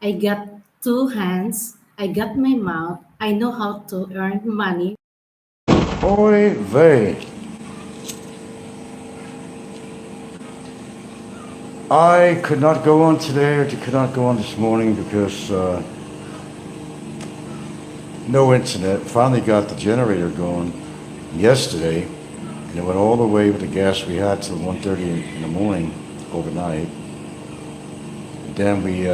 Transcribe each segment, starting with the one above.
I got two hands, I got my mouth, I know how to earn money. Oy vey. I could not go on today or could not go on this morning because no internet. Finally got the generator going yesterday, and it went all the way with the gas we had till 1:30 in the morning overnight. Then we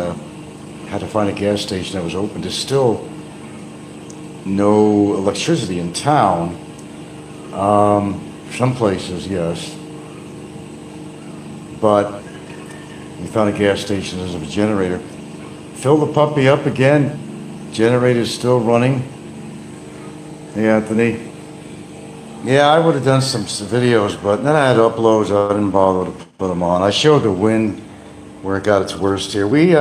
had to find a gas station that was open. There's still no electricity in town. Some places, yes, but we found a gas station that has a generator. Fill the puppy up again. Generator's still running. Hey, Anthony. Yeah, I would have done some videos, but then I had uploads. I didn't bother to put them on. I showed the wind where it got its worst here. We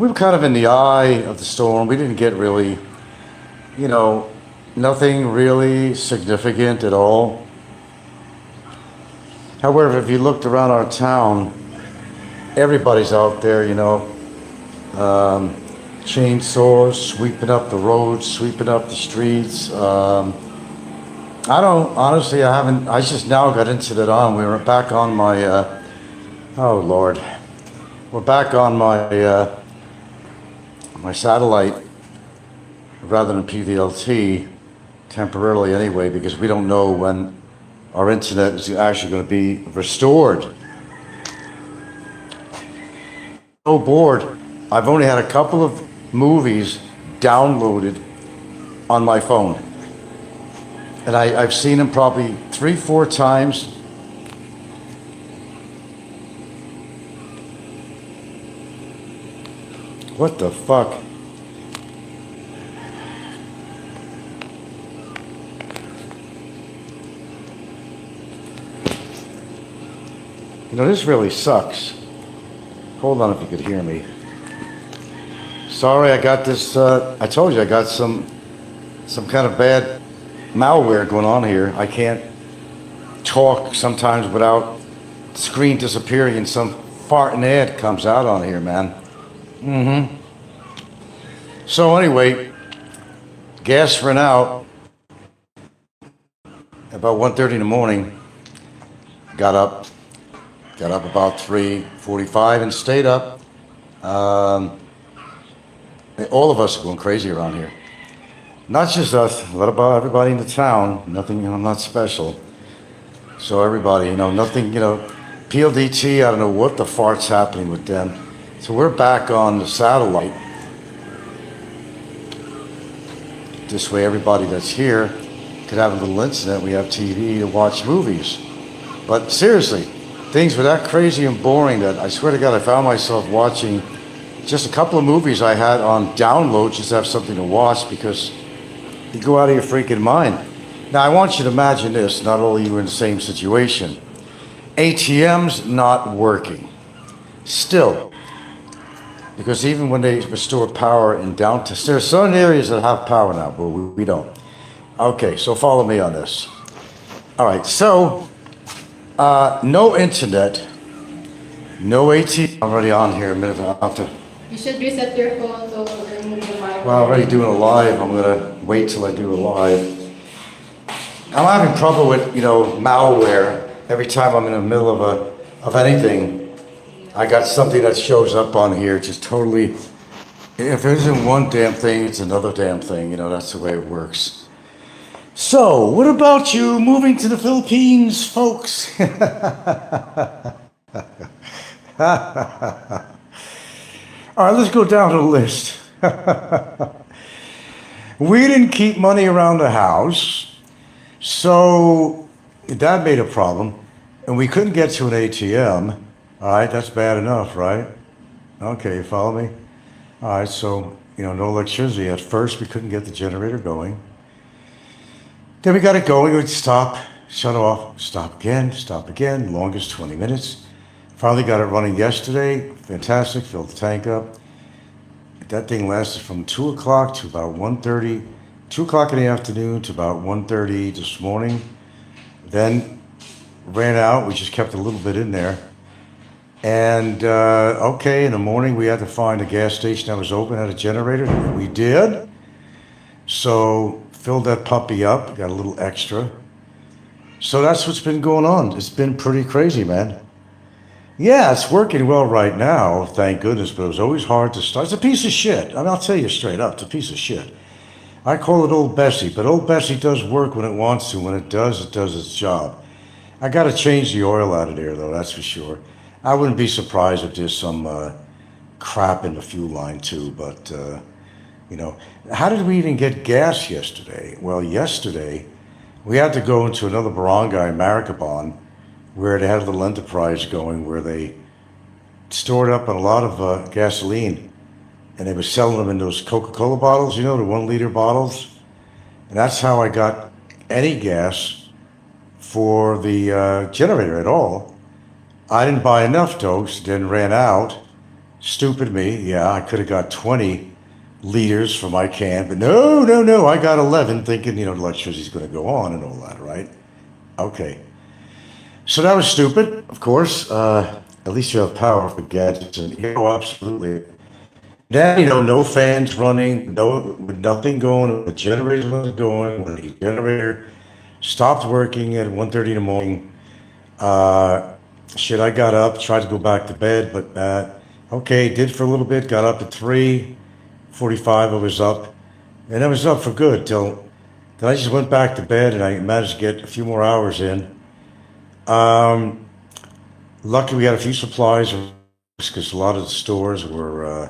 were kind of in the eye of the storm. We didn't get really, you know, nothing really significant at all. However, if you looked around our town, everybody's out there, chainsaws, sweeping up the roads, sweeping up the streets. I don't, honestly, I just now got into that on. We were back on my, oh Lord, we're back on my satellite rather than PVLT temporarily anyway, because we don't know when our internet is actually going to be restored. So bored. I've only had a couple of movies downloaded on my phone. And I've seen them probably 3-4 times. What the fuck? This really sucks. Hold on if you could hear me. Sorry, I got this, I told you I got some kind of bad malware going on here. I can't talk sometimes without the screen disappearing and some farting ad comes out on here, man. So anyway, gas ran out about 1:30 in the morning. Got up about 3:45 and stayed up. All of us are going crazy around here. Not just us, what about everybody in the town? Nothing, not special. So everybody, nothing, PLDT, I don't know what the fart's happening with them. So we're back on the satellite. This way everybody that's here could have a little incident. We have TV to watch movies. But seriously, things were that crazy and boring that I swear to God, I found myself watching just a couple of movies I had on download just to have something to watch because you go out of your freaking mind. Now, I want you to imagine this, not only you in the same situation. ATM's not working. Still. Because even when they restore power in downtown, there are some areas that have power now, but we don't. Okay, so follow me on this. All right, so no internet, no ATM. I'm already on here a minute after. You should reset your phone to remove the mic. Well, I'm already doing a live. I'm gonna wait till I do a live. I'm having trouble with, malware. Every time I'm in the middle of anything, I got something that shows up on here, just totally. If there isn't one damn thing, it's another damn thing. That's the way it works. So, what about you moving to the Philippines, folks? All right, let's go down the list. We didn't keep money around the house, so that made a problem. And we couldn't get to an ATM. All right, that's bad enough, right? Okay, you follow me? All right, so, no electricity. At first, we couldn't get the generator going. Then we got it going. We'd stop, shut off, stop again, longest 20 minutes. Finally got it running yesterday. Fantastic, filled the tank up. That thing lasted from 2 o'clock to about 1:30, 2 o'clock in the afternoon to about 1:30 this morning. Then ran out. We just kept a little bit in there. And okay, in the morning we had to find a gas station that was open, had a generator. We did. So filled that puppy up, got a little extra. So that's what's been going on. It's been pretty crazy, man. Yeah, it's working well right now, thank goodness, but it was always hard to start. It's a piece of shit. I mean, I'll tell you straight up, it's a piece of shit. I call it Old Bessie, but Old Bessie does work when it wants to. When it does its job. I got to change the oil out of there, though, that's for sure. I wouldn't be surprised if there's some crap in the fuel line, too, but, you know. How did we even get gas yesterday? Well, yesterday, we had to go into another barangay, Maracabon, where they had a little enterprise going where they stored up a lot of gasoline and they were selling them in those Coca-Cola bottles, you know, the 1 liter bottles. And that's how I got any gas for the generator at all. I didn't buy enough, though, so then ran out. Stupid me. Yeah, I could have got 20 liters for my can, but no. I got 11 thinking, you know, the electricity's going to go on and all that, right? Okay. So that was stupid, of course. At least you have power for gadgets, and absolutely. Then no fans running, with nothing going. The generator wasn't going. When the generator stopped working at 1:30 in the morning, shit, I got up, tried to go back to bed, but okay, did for a little bit. Got up at 3:45. I was up, and I was up for good till. Then I just went back to bed, and I managed to get a few more hours in. Lucky we had a few supplies because a lot of the stores were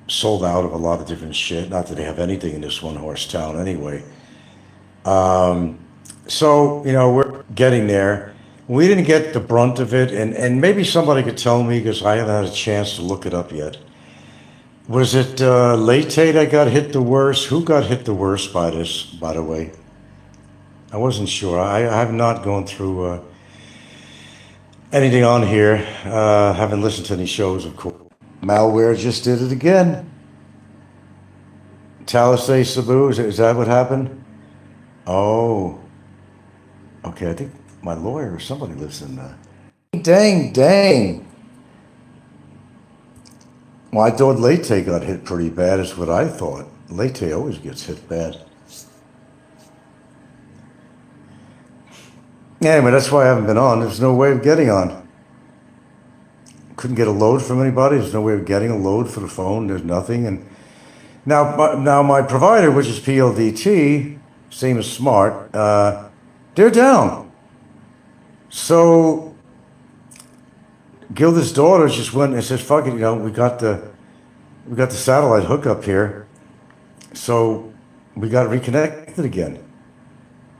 sold out of a lot of different shit. Not that they have anything in this one horse town anyway. So, we're getting there. We didn't get the brunt of it, and maybe somebody could tell me because I haven't had a chance to look it up yet. Was it Leyte that got hit the worst? Who got hit the worst by this, by the way? I wasn't sure. I have not gone through anything on here. Haven't listened to any shows, of course. Malware just did it again. Talisay Cebu, is that what happened? Oh, okay. I think my lawyer or somebody lives in there. Dang. Well, I thought Leyte got hit pretty bad, is what I thought. Leyte always gets hit bad. Anyway, that's why I haven't been on. There's no way of getting on. Couldn't get a load from anybody. There's no way of getting a load for the phone. There's nothing. And now my provider, which is PLDT, same as Smart, they're down. So Gilda's daughter just went and said, "Fuck it, we got the satellite hookup here, so we got reconnected again."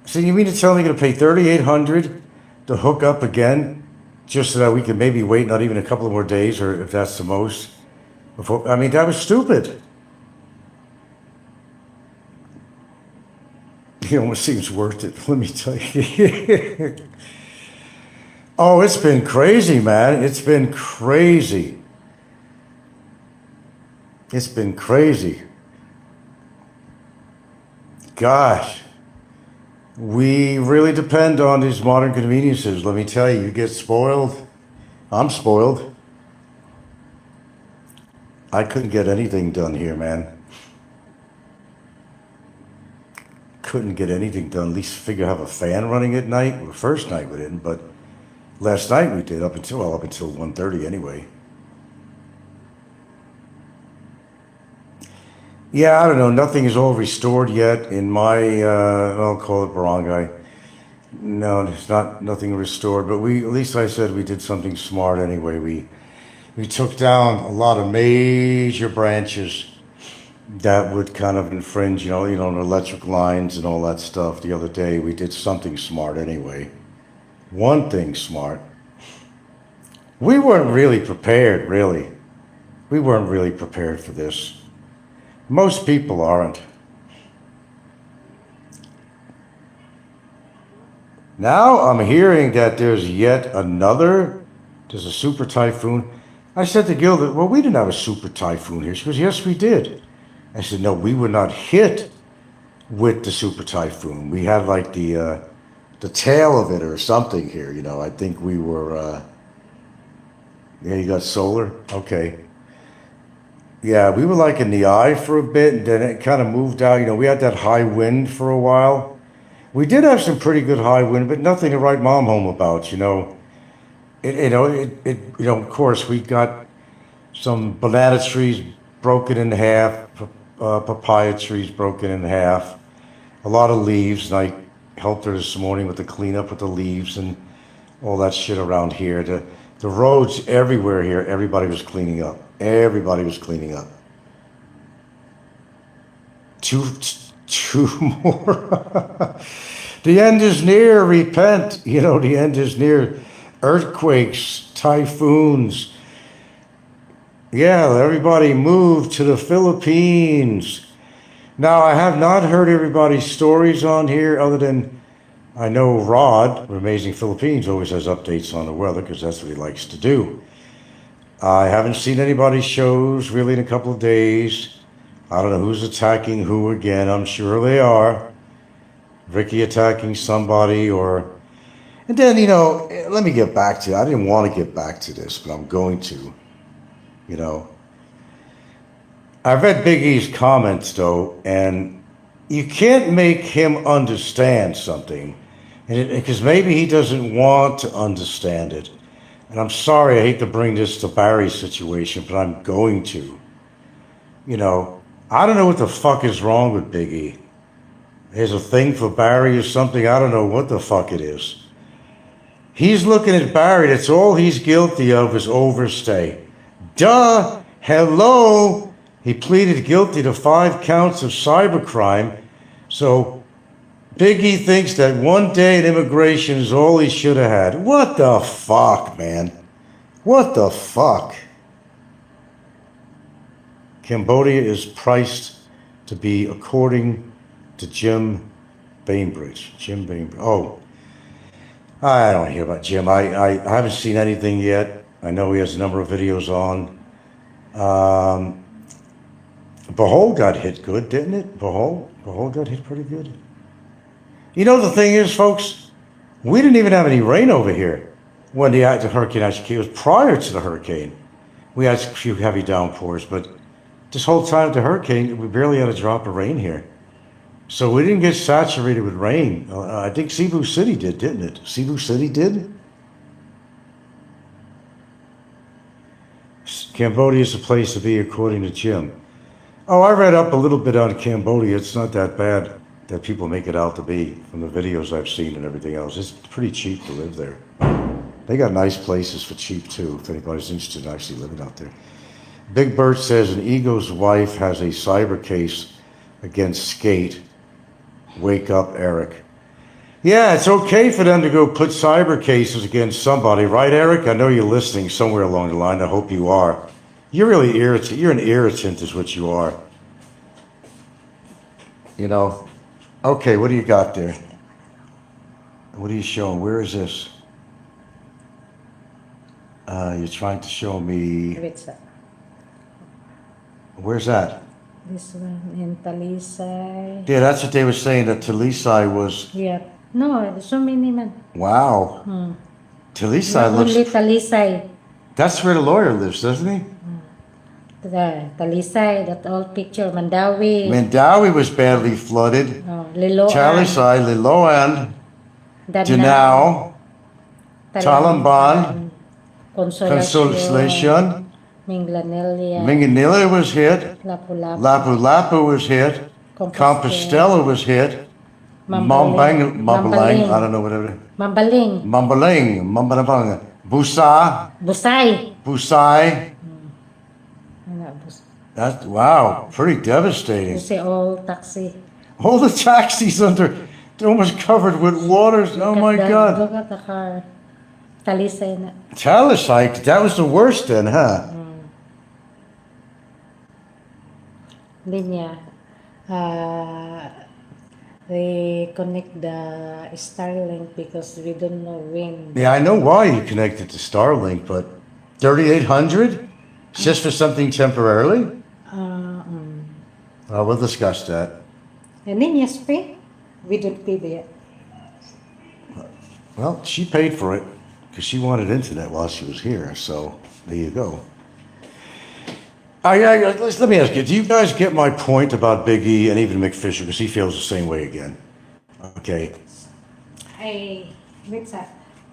So you mean to tell me you're going to pay $3,800 to hook up again, just so that we can maybe wait not even a couple of more days, or if that's the most? Before, I mean, that was stupid. It almost seems worth it. Let me tell you. Oh, it's been crazy, man. It's been crazy. It's been crazy. Gosh. We really depend on these modern conveniences. Let me tell you, you get spoiled. I'm spoiled. I couldn't get anything done here, man. Couldn't get anything done. At least figure have a fan running at night. Well, the first night we didn't, but last night we did up until 1:30 anyway. Yeah, I don't know. Nothing is all restored yet in my, I'll call it barangay. No, it's nothing restored. But at least I said we did something smart anyway. We took down a lot of major branches that would kind of infringe, the electric lines and all that stuff. The other day we did something smart anyway. One thing smart. We weren't really prepared, really. We weren't really prepared for this. Most people aren't. Now I'm hearing that there's a super typhoon. I said to Gilda, well, we didn't have a super typhoon here. She goes, yes, we did. I said, no, we were not hit with the super typhoon. We had like the tail of it or something here. I think we were, Yeah, you got solar? Okay. Yeah, we were like in the eye for a bit, and then it kind of moved out. You know, we had that high wind for a while. We did have some pretty good high wind, but nothing to write mom home about. Of course, we got some banana trees broken in half, papaya trees broken in half, a lot of leaves, and I helped her this morning with the cleanup with the leaves and all that shit around here. The roads everywhere here, everybody was cleaning up. Everybody was cleaning up. Two more. The end is near. Repent. The end is near. Earthquakes, typhoons. Yeah, everybody moved to the Philippines. Now, I have not heard everybody's stories on here other than I know Rod, from Amazing Philippines, always has updates on the weather because that's what he likes to do. I haven't seen anybody's shows really in a couple of days. I don't know who's attacking who again. I'm sure they are. Ricky attacking somebody And then, let me get back to it. I didn't want to get back to this, but I'm going to. I read Big E's comments, though, and you can't make him understand something. Because maybe he doesn't want to understand it. And I'm sorry, I hate to bring this to Barry's situation, but I'm going to. I don't know what the fuck is wrong with Big E. There's a thing for Barry or something. I don't know what the fuck it is. He's looking at Barry. That's all he's guilty of is overstay. Duh. Hello. He pleaded guilty to 5 counts of cybercrime. So Big E thinks that one day in immigration is all he should have had. What the fuck, man? What the fuck? Cambodia is priced to be according to Jim Bainbridge. Jim Bainbridge. Oh, I don't hear about Jim. I haven't seen anything yet. I know he has a number of videos on. Bohol got hit good, didn't it? Bohol got hit pretty good. The thing is, folks, we didn't even have any rain over here when the hurricane actually came. It was prior to the hurricane. We had a few heavy downpours, but this whole time of the hurricane, we barely had a drop of rain here. So we didn't get saturated with rain. I think Cebu City did, didn't it? Cebu City did? Cambodia is a place to be, according to Jim. Oh, I read up a little bit on Cambodia. It's not that bad that people make it out to be from the videos I've seen and everything else. It's pretty cheap to live there. They got nice places for cheap, too, if anybody's interested in actually living out there. Big Bert says an Ego's wife has a cyber case against Skate. Wake up, Eric. Yeah, it's okay for them to go put cyber cases against somebody, right, Eric? I know you're listening somewhere along the line. I hope you are. You're really irritant. You're an irritant is what you are. Okay, what do you got there? What are you showing? Where is this? You're trying to show me... Where's that? This one in Talisay. Yeah, that's what they were saying, that Talisay was... Yeah. No, there's so many man. Wow. Talisay Not looks... only Talisay. That's where the lawyer lives, doesn't he? The Talisay, that old picture. Mandawi. Mandawi was badly flooded. Liloan. Talisay, Liloan, Danao, Talamban, Consolacion, Minglanilla was hit. Lapu-Lapu was hit. Compostela was hit. Mambaling, I don't know whatever. Mambaling, Busay. That's, wow, pretty devastating. Busay all taxi. All the taxis they're almost covered with water. Oh my God. Look at the car. Talisay na. Talisay, that was the worst then, huh? Linya. They connect the Starlink because we don't know when. Yeah, I know why you connected to Starlink, but 3,800? Just for something temporarily? We'll discuss that. And then yes, pay. We don't pay yet. Well, she paid for it because she wanted internet while she was here, so There you go. Let me ask you, do you guys get my point about Big E and even McFisher? Because he feels the same way again. Okay. Wait, sir.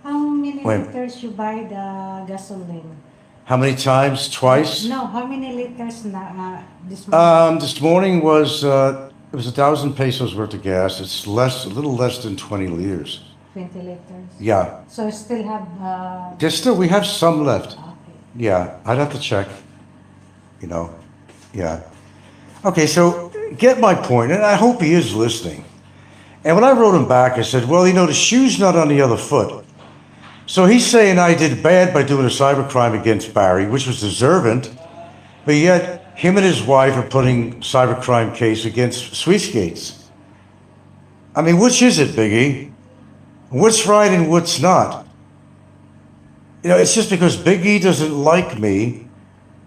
How many Wait. liters you buy the gasoline? How many times? Twice? No, how many liters this morning? This morning was it was 1,000 pesos worth of gas. It's a little less than 20 liters. 20 liters. Yeah. So I still have. We have some left. Okay. Yeah, I'd have to check. You know, yeah. Okay, so get my point, and I hope he is listening. And when I wrote him back, I said, well, the shoe's not on the other foot. So he's saying I did bad by doing a cybercrime against Barry, which was deserving, but yet him and his wife are putting cybercrime case against Sweetskates. I mean, which is it, Biggie? What's right and what's not? It's just because Big E doesn't like me,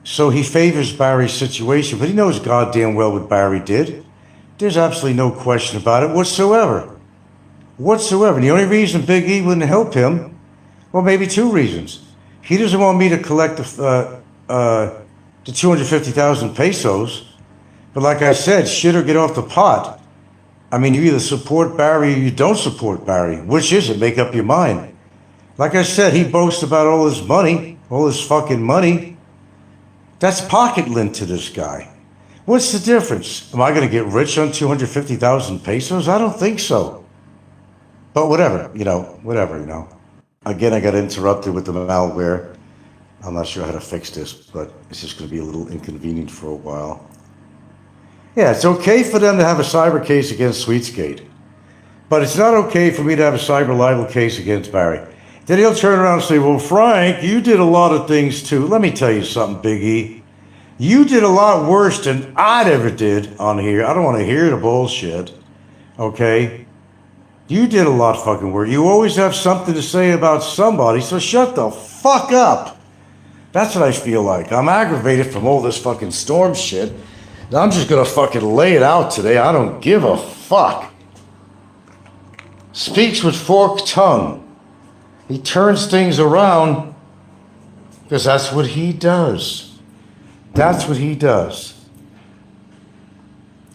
so he favors Barry's situation, but he knows goddamn well what Barry did. There's absolutely no question about it whatsoever. Whatsoever. And the only reason Big E wouldn't help him, well, maybe two reasons. He doesn't want me to collect the 250,000 pesos, but like I said, shit or get off the pot. I mean, you either support Barry or you don't support Barry. Which is it? Make up your mind. Like I said, he boasts about all his money, all his fucking money. That's pocket lint to this guy. What's the difference? Am I going to get rich on 250,000 pesos? I don't think so. But whatever. Again, I got interrupted with the malware. I'm not sure how to fix this, but it's just going to be a little inconvenient for a while. Yeah, it's okay for them to have a cyber case against Sweetskate, but it's not okay for me to have a cyber libel case against Barry. Then he'll turn around and say, well, Frank, you did a lot of things too. Let me tell you something, Big E. You did a lot worse than I'd ever did on here. I don't want to hear the bullshit, okay? You did a lot fucking worse. You always have something to say about somebody, so shut the fuck up. That's what I feel like. I'm aggravated from all this fucking storm shit. I'm just gonna fucking lay it out today. I don't give a fuck. Speaks with forked tongue. He turns things around because that's what he does. That's what he does.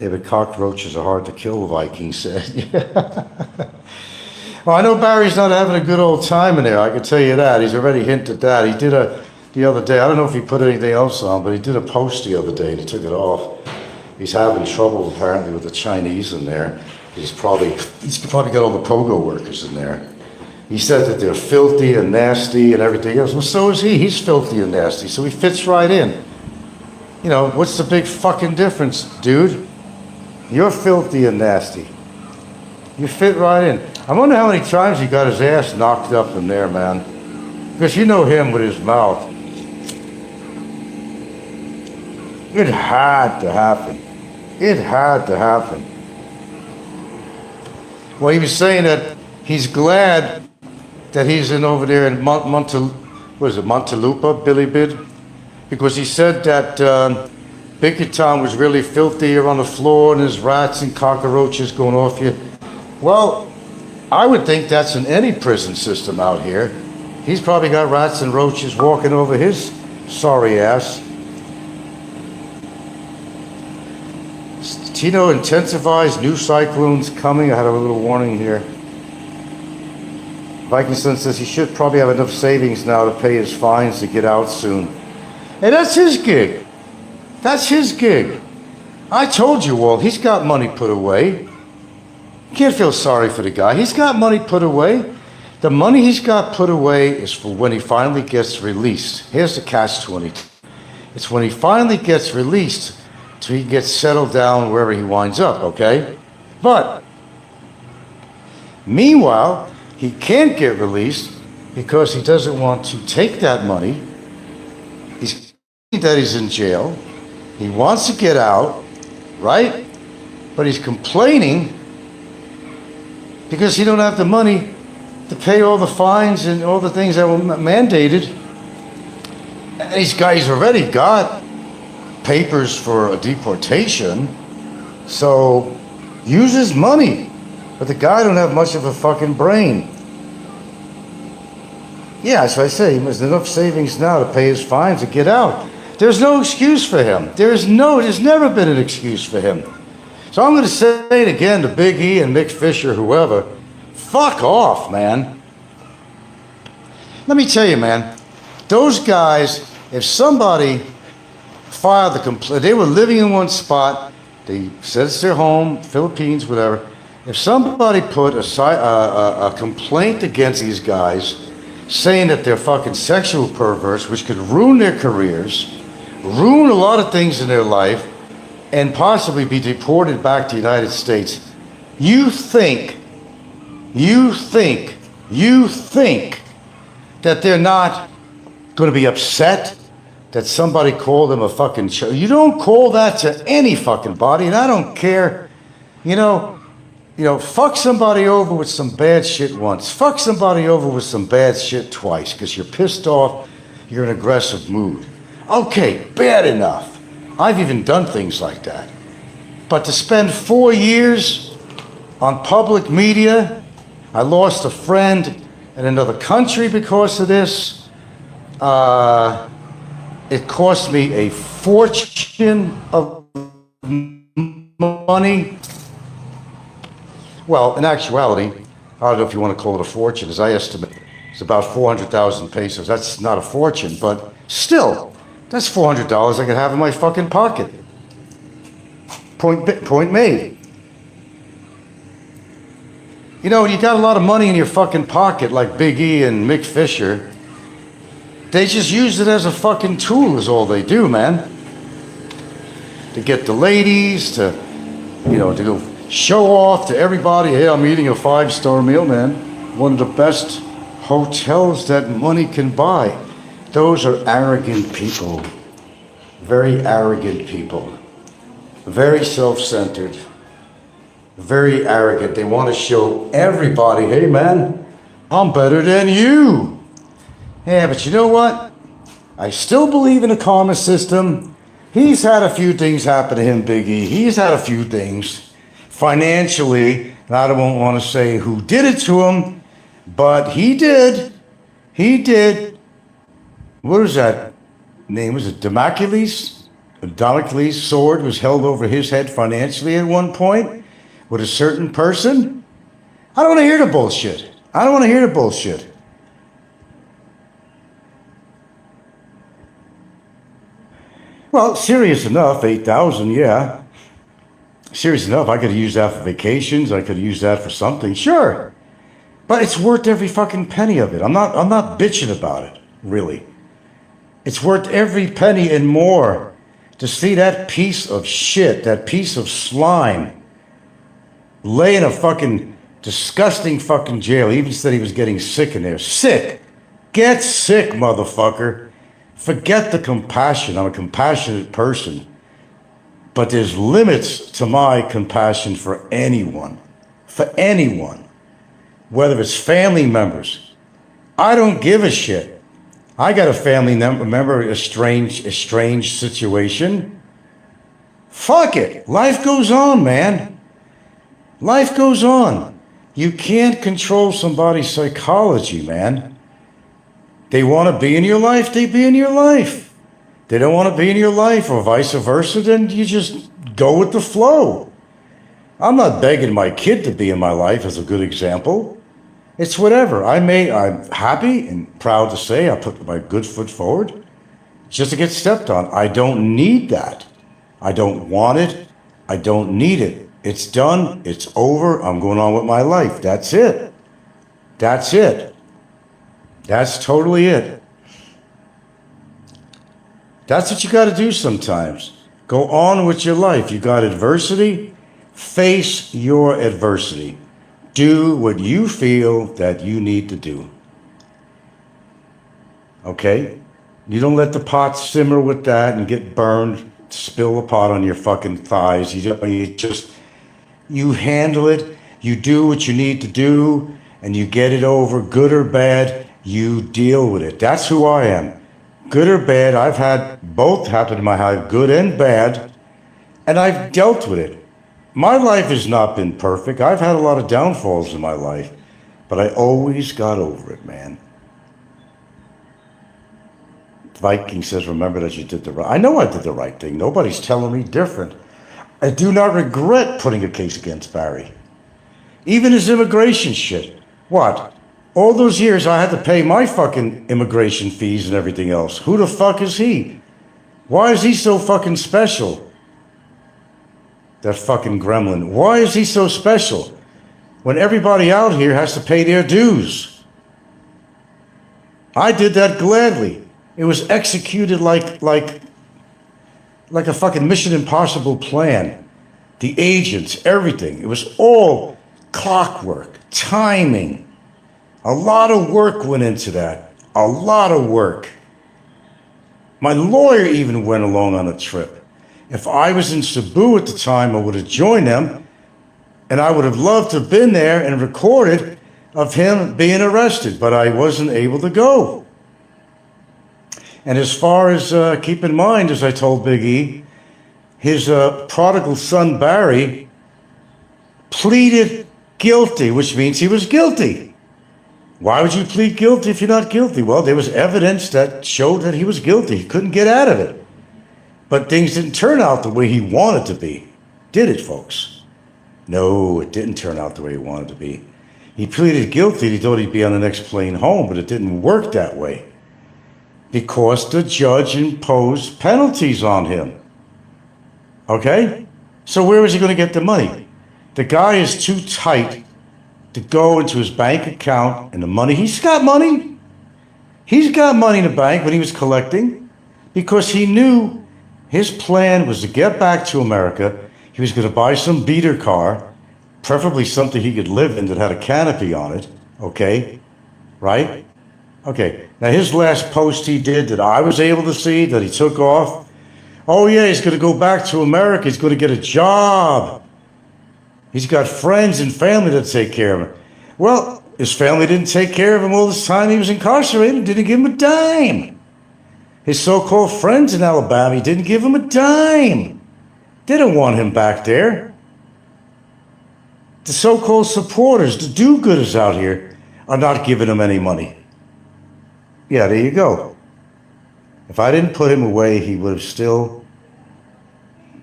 Yeah, but cockroaches are hard to kill, the Viking said. Well, I know Barry's not having a good old time in there. I can tell you that. He's already hinted that. He did the other day. I don't know if he put anything else on, but he did a post the other day and he took it off. He's having trouble apparently with the Chinese in there. He's probably got all the pogo workers in there. He said that they're filthy and nasty and everything else. Well, so is he. He's filthy and nasty, so he fits right in. What's the big fucking difference, dude? You're filthy and nasty. You fit right in. I wonder how many times he got his ass knocked up in there, man. Because you know him with his mouth. It had to happen. It had to happen. Well, he was saying that he's glad that he's in over there in Montalupa, Billy Bid, because he said that Big Town was really filthy here on the floor and there's rats and cockroaches going off you. Well, I would think that's in any prison system out here. He's probably got rats and roaches walking over his sorry ass. Tino intensifies, new cyclones coming. I had a little warning here. Vikingson says he should probably have enough savings now to pay his fines to get out soon. Hey, that's his gig. That's his gig. I told you all, he's got money put away. You can't feel sorry for the guy. He's got money put away. The money he's got put away is for when he finally gets released. Here's the catch-22. It's when he finally gets released so he gets settled down wherever he winds up, okay? But, meanwhile, he can't get released because he doesn't want to take that money. He's that he's in jail. He wants to get out, right? But he's complaining because he don't have the money to pay all the fines and all the things that were mandated. And he's already got papers for a deportation, so use his money. But the guy don't have much of a fucking brain. Yeah, as I say, he has enough savings now to pay his fines and get out. There's no excuse for him. There's never been an excuse for him. So I'm going to say it again to Big E and Mick Fisher, whoever. Fuck off, man. Let me tell you, man, those guys, if somebody filed the complaint, they were living in one spot, they said it's their home, Philippines, whatever. If somebody put a complaint against these guys saying that they're fucking sexual perverts, which could ruin their careers, ruin a lot of things in their life, and possibly be deported back to the United States, you think that they're not going to be upset that somebody called them a fucking show? You don't call that to any fucking body, and I don't care. You know, fuck somebody over with some bad shit once. Fuck somebody over with some bad shit twice, because you're pissed off, you're in an aggressive mood. Okay, bad enough. I've even done things like that. But to spend 4 years on public media, I lost a friend in another country because of this. It cost me a fortune of money. Well, in actuality, I don't know if you want to call it a fortune, as I estimate it's about 400,000 pesos. That's not a fortune, but still, that's $400 I could have in my fucking pocket. Point made. You know, you got a lot of money in your fucking pocket like Big E and Mick Fisher. They just use it as a fucking tool is all they do, man. To get the ladies, to go show off to everybody, hey, I'm eating a 5-star meal, man. One of the best hotels that money can buy. Those are arrogant people. Very arrogant people. Very self-centered. Very arrogant. They want to show everybody, hey man, I'm better than you. Yeah, but you know what? I still believe in a karma system. He's had a few things happen to him, Big E. He's had a few things financially, and I don't want to say who did it to him, but he did. He did. What was that name? Was it Damocles? A Damocles sword was held over his head financially at one point with a certain person. I don't want to hear the bullshit. I don't want to hear the bullshit. Well, serious enough, 8,000, yeah. Serious enough, I could have used that for vacations. I could have used that for something, sure. But it's worth every fucking penny of it. I'm not bitching about it, really. It's worth every penny and more to see that piece of shit, that piece of slime, lay in a fucking disgusting fucking jail. He even said he was getting sick in there. Sick. Get sick, motherfucker. Forget the compassion. I'm a compassionate person. But there's limits to my compassion for anyone. For anyone. Whether it's family members. I don't give a shit. I got a family member, a strange situation. Fuck it. Life goes on, man. Life goes on. You can't control somebody's psychology, man. They want to be in your life, they be in your life. They don't want to be in your life, or vice versa, then you just go with the flow. I'm not begging my kid to be in my life as a good example. It's whatever. I'm happy and proud to say I put my good foot forward just to get stepped on. I don't need that. I don't want it. I don't need it. It's done. It's over. I'm going on with my life. That's it. That's it. That's totally it. That's what you got to do sometimes. Go on with your life. You got adversity. Face your adversity. Do what you feel that you need to do. Okay? You don't let the pot simmer with that and get burned, spill the pot on your fucking thighs. You handle it. You do what you need to do, and you get it over, good or bad. You deal with it. That's who I am. Good or bad, I've had both happen in my life, good and bad, and I've dealt with it. My life has not been perfect. I've had a lot of downfalls in my life, but I always got over it, man. Viking says, remember that you did the right. I know I did the right thing. Nobody's telling me different. I do not regret putting a case against Barry. Even his immigration shit. What? All those years I had to pay my fucking immigration fees and everything else. Who the fuck is he? Why is he so fucking special? That fucking gremlin. Why is he so special? When everybody out here has to pay their dues. I did that gladly. It was executed like a fucking Mission Impossible plan. The agents, everything. It was all clockwork, timing. A lot of work went into that. A lot of work. My lawyer even went along on a trip. If I was in Cebu at the time, I would have joined them, and I would have loved to have been there and recorded of him being arrested, but I wasn't able to go. And as far as, keep in mind, as I told Big E, his prodigal son Barry pleaded guilty, which means he was guilty. Why would you plead guilty if you're not guilty? Well, there was evidence that showed that he was guilty. He couldn't get out of it. But things didn't turn out the way he wanted to be. Did it, folks? No, it didn't turn out the way he wanted to be. He pleaded guilty. He thought he'd be on the next plane home, but it didn't work that way. Because the judge imposed penalties on him. Okay? So where is he going to get the money? The guy is too tight to go into his bank account and the money. He's got money. He's got money in the bank when he was collecting because he knew his plan was to get back to America. He was going to buy some beater car, preferably something he could live in that had a canopy on it. Okay? Right? Okay. Now his last post he did that I was able to see that he took off. Oh yeah, he's going to go back to America. He's going to get a job. He's got friends and family that take care of him. Well, his family didn't take care of him all this time he was incarcerated, didn't give him a dime. His so-called friends in Alabama didn't give him a dime. Didn't want him back there. The so-called supporters, the do-gooders out here, are not giving him any money. Yeah, there you go. If I didn't put him away, he would have still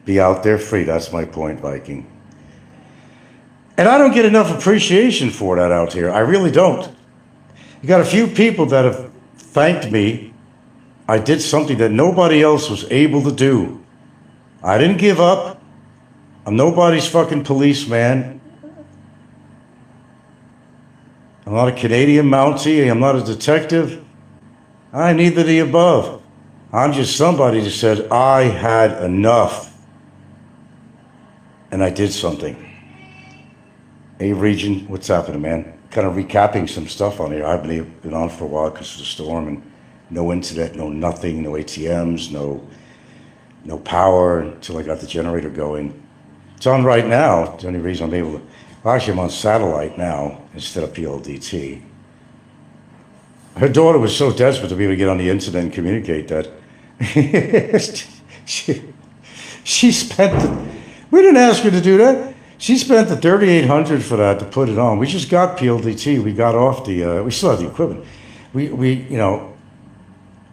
be out there free. That's my point, Viking. And I don't get enough appreciation for that out here. I really don't. You got a few people that have thanked me. I did something that nobody else was able to do. I didn't give up. I'm nobody's fucking policeman. I'm not a Canadian Mountie. I'm not a detective. I'm neither the above. I'm just somebody that said I had enough. And I did something. Hey, Region, what's happening, man? Kind of recapping some stuff on here. I've been on for a while because of the storm and no internet, no nothing, no ATMs, no power until I got the generator going. It's on right now. The only reason I'm able to... Well, actually, I'm on satellite now instead of PLDT. Her daughter was so desperate to be able to get on the internet and communicate that she spent... We didn't ask her to do that. She spent the $3,800 for that to put it on. We just got PLDT. We got off the. We still have the equipment. We didn't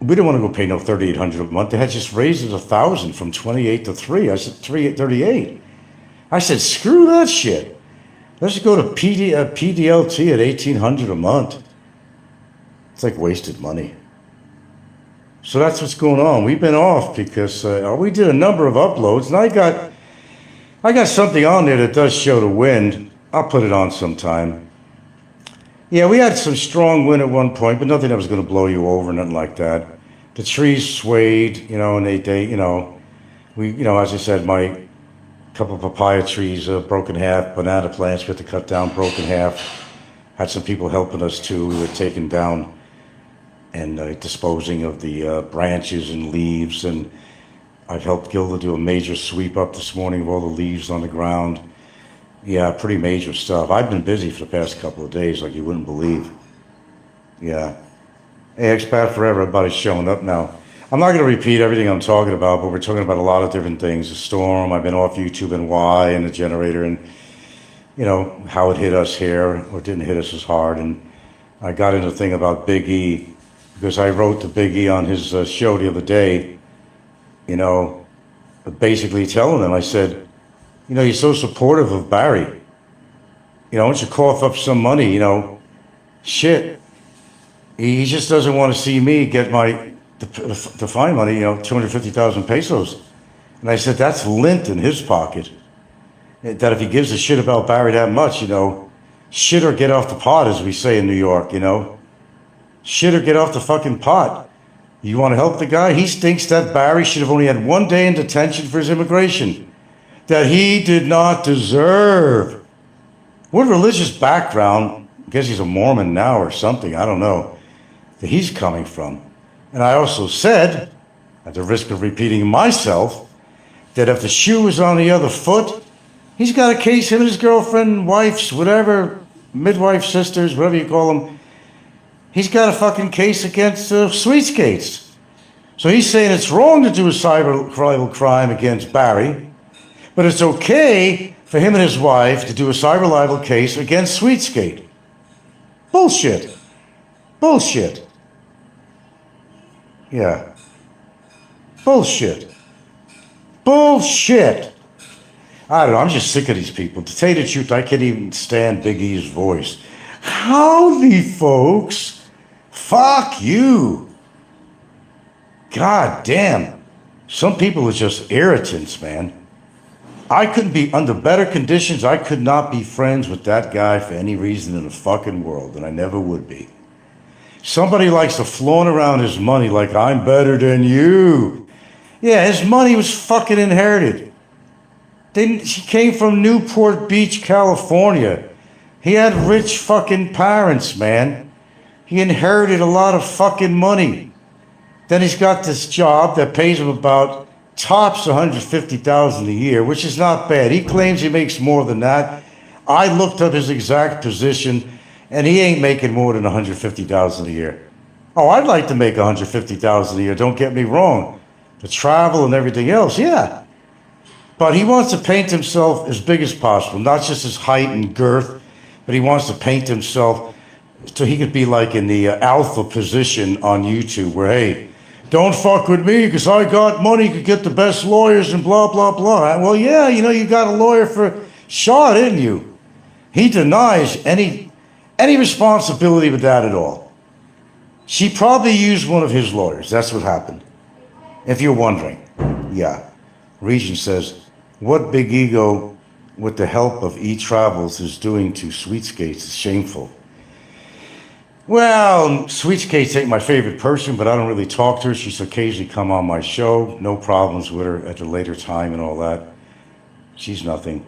want to go pay no $3,800 a month. They had just raised it $1,000 from 28 to 3. I said 38. I said screw that shit. Let's just go to PDLT at $1,800 a month. It's like wasted money. So that's what's going on. We've been off because we did a number of uploads, and I got something on there that does show the wind. I'll put it on sometime. Yeah, we had some strong wind at one point, but nothing that was going to blow you over, nothing like that. The trees swayed, and they as I said, my couple of papaya trees broke in half, banana plants we had to cut down, broke in half. Had some people helping us too. We were taking down and disposing of the branches and leaves, and I've helped Gilda do a major sweep up this morning of all the leaves on the ground. Yeah, pretty major stuff. I've been busy for the past couple of days like you wouldn't believe. Yeah. Hey, Expat Forever, everybody's showing up now. I'm not going to repeat everything I'm talking about, but we're talking about a lot of different things. The storm, I've been off YouTube and why, and the generator, and, how it hit us here, or didn't hit us as hard. And I got into the thing about Big E because I wrote to Big E on his show the other day, you know, basically telling him, I said, you know, you're so supportive of Barry. You know, why don't you cough up some money, you know? Shit. He just doesn't want to see me get the fine money, you know, 250,000 pesos. And I said, that's lint in his pocket. That if he gives a shit about Barry that much, you know, shit or get off the pot, as we say in New York, you know? Shit or get off the fucking pot. You want to help the guy? He thinks that Barry should have only had 1 day in detention for his immigration. That he did not deserve. What religious background, I guess he's a Mormon now or something, I don't know, that he's coming from. And I also said, at the risk of repeating myself, that if the shoe was on the other foot, he's got a case, him and his girlfriend, wives, whatever, midwife, sisters, whatever you call them, he's got a fucking case against Sweet Skates. So he's saying it's wrong to do a cyber crime against Barry, but it's okay for him and his wife to do a cyber libel case against Sweet Skate. Bullshit. Bullshit. Yeah. Bullshit. Bullshit. I don't know, I'm just sick of these people. To tell you the truth, I can't even stand Big E's voice. Howdy, folks. Fuck you. God damn. Some people are just irritants, man. I couldn't be, under better conditions, I could not be friends with that guy for any reason in the fucking world, and I never would be. Somebody likes to flaunt around his money like I'm better than you. Yeah, his money was fucking inherited. He came from Newport Beach, California. He had rich fucking parents, man. He inherited a lot of fucking money. Then he's got this job that pays him about tops $150,000 a year, which is not bad. He claims he makes more than that. I looked up his exact position, and he ain't making more than $150,000 a year. Oh, I'd like to make $150,000 a year, don't get me wrong. The travel and everything else, yeah. But he wants to paint himself as big as possible, not just his height and girth, but he wants to paint himself so he could be like in the alpha position on YouTube where, hey, don't fuck with me because I got money, could get the best lawyers and blah, blah, blah. Well, yeah, you know, you got a lawyer for Shaw, didn't you? He denies any responsibility with that at all. She probably used one of his lawyers. That's what happened. If you're wondering. Yeah. Regent says, what Big Ego, with the help of E-Travels, is doing to Sweet Skates is shameful. Well, Sweet Skates ain't my favorite person, but I don't really talk to her. She's occasionally come on my show. No problems with her at a later time and all that. She's nothing.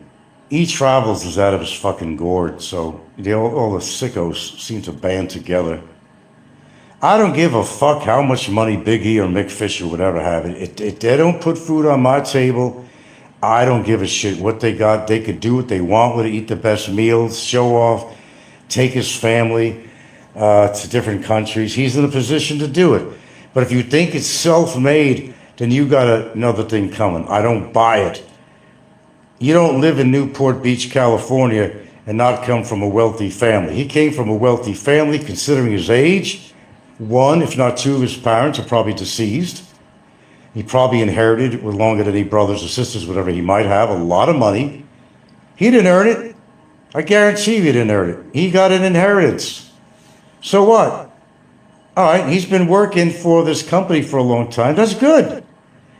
E-Travels is out of his fucking gourd, so all the sickos seem to band together. I don't give a fuck how much money Big E or Mick Fisher would ever have. If they don't put food on my table, I don't give a shit what they got. They could do what they want with it, eat the best meals, show off, take his family to different countries. He's in a position to do it. But if you think it's self-made, then you got another thing coming. I don't buy it. You don't live in Newport Beach, California, and not come from a wealthy family. He came from a wealthy family, considering his age. One, if not two, of his parents are probably deceased. He probably inherited, with longer than any brothers or sisters, whatever he might have, a lot of money. He didn't earn it. I guarantee you he didn't earn it. He got an inheritance. So what? All right, he's been working for this company for a long time. That's good.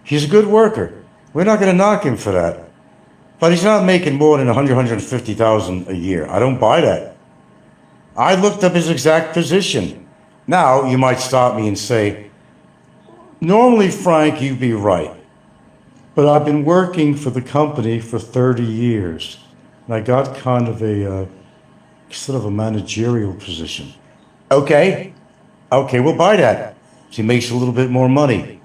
He's a good worker. We're not going to knock him for that. But he's not making more than $150,000 a year. I don't buy that. I looked up his exact position. Now, you might stop me and say, normally, Frank, you'd be right. But I've been working for the company for 30 years. And I got kind of sort of a managerial position. Okay, we'll buy that. So he makes a little bit more money.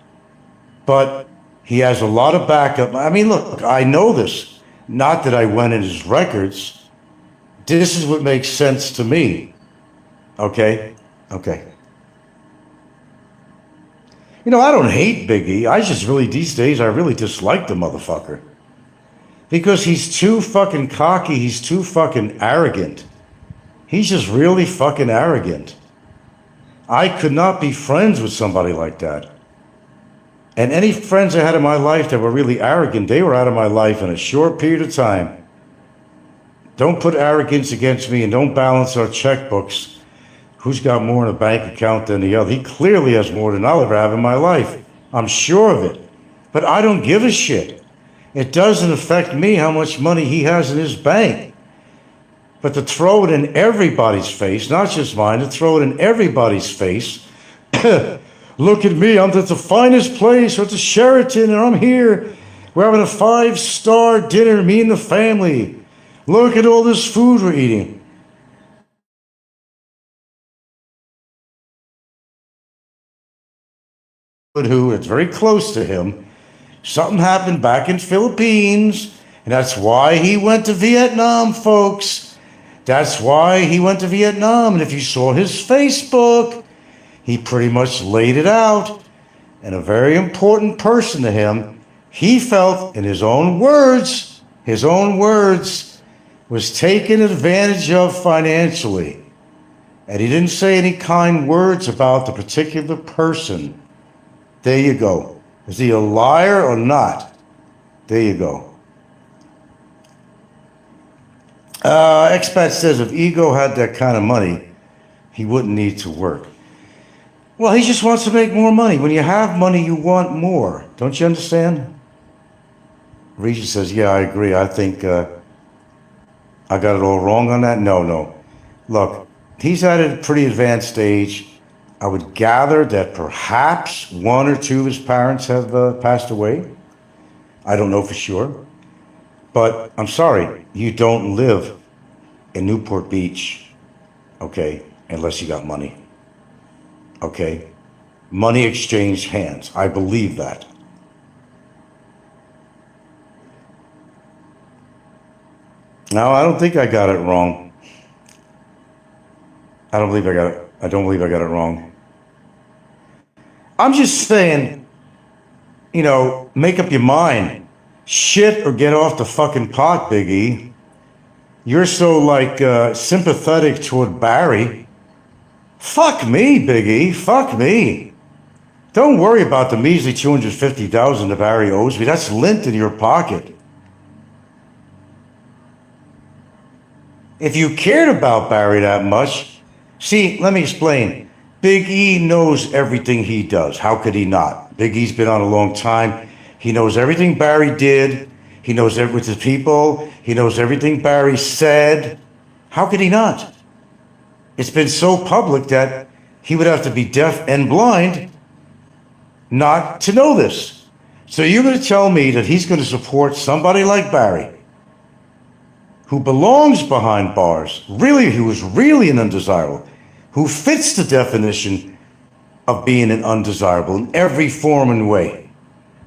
But he has a lot of backup. I mean, look, I know this. Not that I went in his records. This is what makes sense to me. Okay. You know, I don't hate Big E. I just really, these days, I really dislike the motherfucker. Because he's too fucking cocky. He's too fucking arrogant. He's just really fucking arrogant. I could not be friends with somebody like that. And any friends I had in my life that were really arrogant, they were out of my life in a short period of time. Don't put arrogance against me and don't balance our checkbooks. Who's got more in a bank account than the other? He clearly has more than I'll ever have in my life. I'm sure of it. But I don't give a shit. It doesn't affect me how much money he has in his bank. But to throw it in everybody's face, not just mine, to throw it in everybody's face, look at me, I'm at the finest place, or at the Sheraton, and I'm here. We're having a 5-star dinner, me and the family. Look at all this food we're eating. Who it's very close to him. Something happened back in Philippines, and that's why he went to Vietnam, folks. That's why he went to Vietnam. And if you saw his Facebook, he pretty much laid it out. And a very important person to him, he felt, in his own words, was taken advantage of financially. And he didn't say any kind words about the particular person. There you go. Is he a liar or not? There you go. Expat says if Ego had that kind of money, he wouldn't need to work. Well, he just wants to make more money. When you have money, you want more. Don't you understand? Regent says, yeah, I agree. I think I got it all wrong on that. No. Look, he's at a pretty advanced age. I would gather that perhaps one or two of his parents have passed away. I don't know for sure. But I'm sorry, you don't live in Newport Beach, okay, unless you got money. Okay? Money exchanged hands. I believe that. No, I don't think I got it wrong. I don't believe I got it wrong. I'm just saying, make up your mind. Shit or get off the fucking pot, Big E. You're so, sympathetic toward Barry. Fuck me, Big E. Fuck me. Don't worry about the measly $250,000 that Barry owes me. That's lint in your pocket. If you cared about Barry that much, see, let me explain. Big E knows everything he does. How could he not? Big E's been on a long time. He knows everything Barry did. He knows everything with his people. He knows everything Barry said. How could he not? It's been so public that he would have to be deaf and blind not to know this. So you're going to tell me that he's going to support somebody like Barry, who belongs behind bars, really, who is really an undesirable, who fits the definition of being an undesirable in every form and way.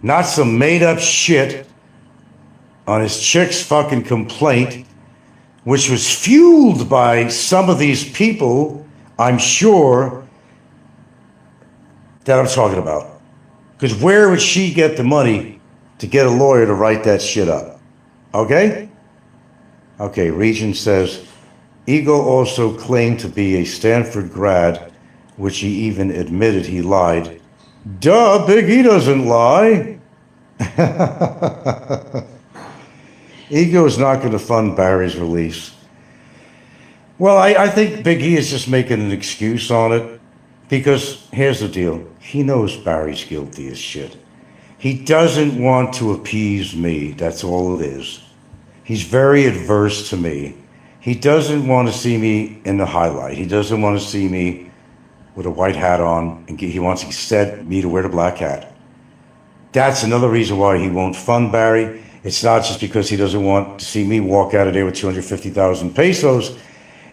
Not some made-up shit on his chick's fucking complaint, which was fueled by some of these people, I'm sure, that I'm talking about. Because where would she get the money to get a lawyer to write that shit up? Okay? Okay, Regent says, Ego also claimed to be a Stanford grad, which he even admitted he lied. Duh, Big E doesn't lie. Ego is not going to fund Barry's release. Well, I think Big E is just making an excuse on it, because here's the deal. He knows Barry's guilty as shit. He doesn't want to appease me. That's all it is. He's very adverse to me. He doesn't want to see me in the highlight. He doesn't want to see me with a white hat on, and he wants instead me to wear the black hat. That's another reason why he won't fund Barry. It's not just because he doesn't want to see me walk out of there with 250,000 pesos.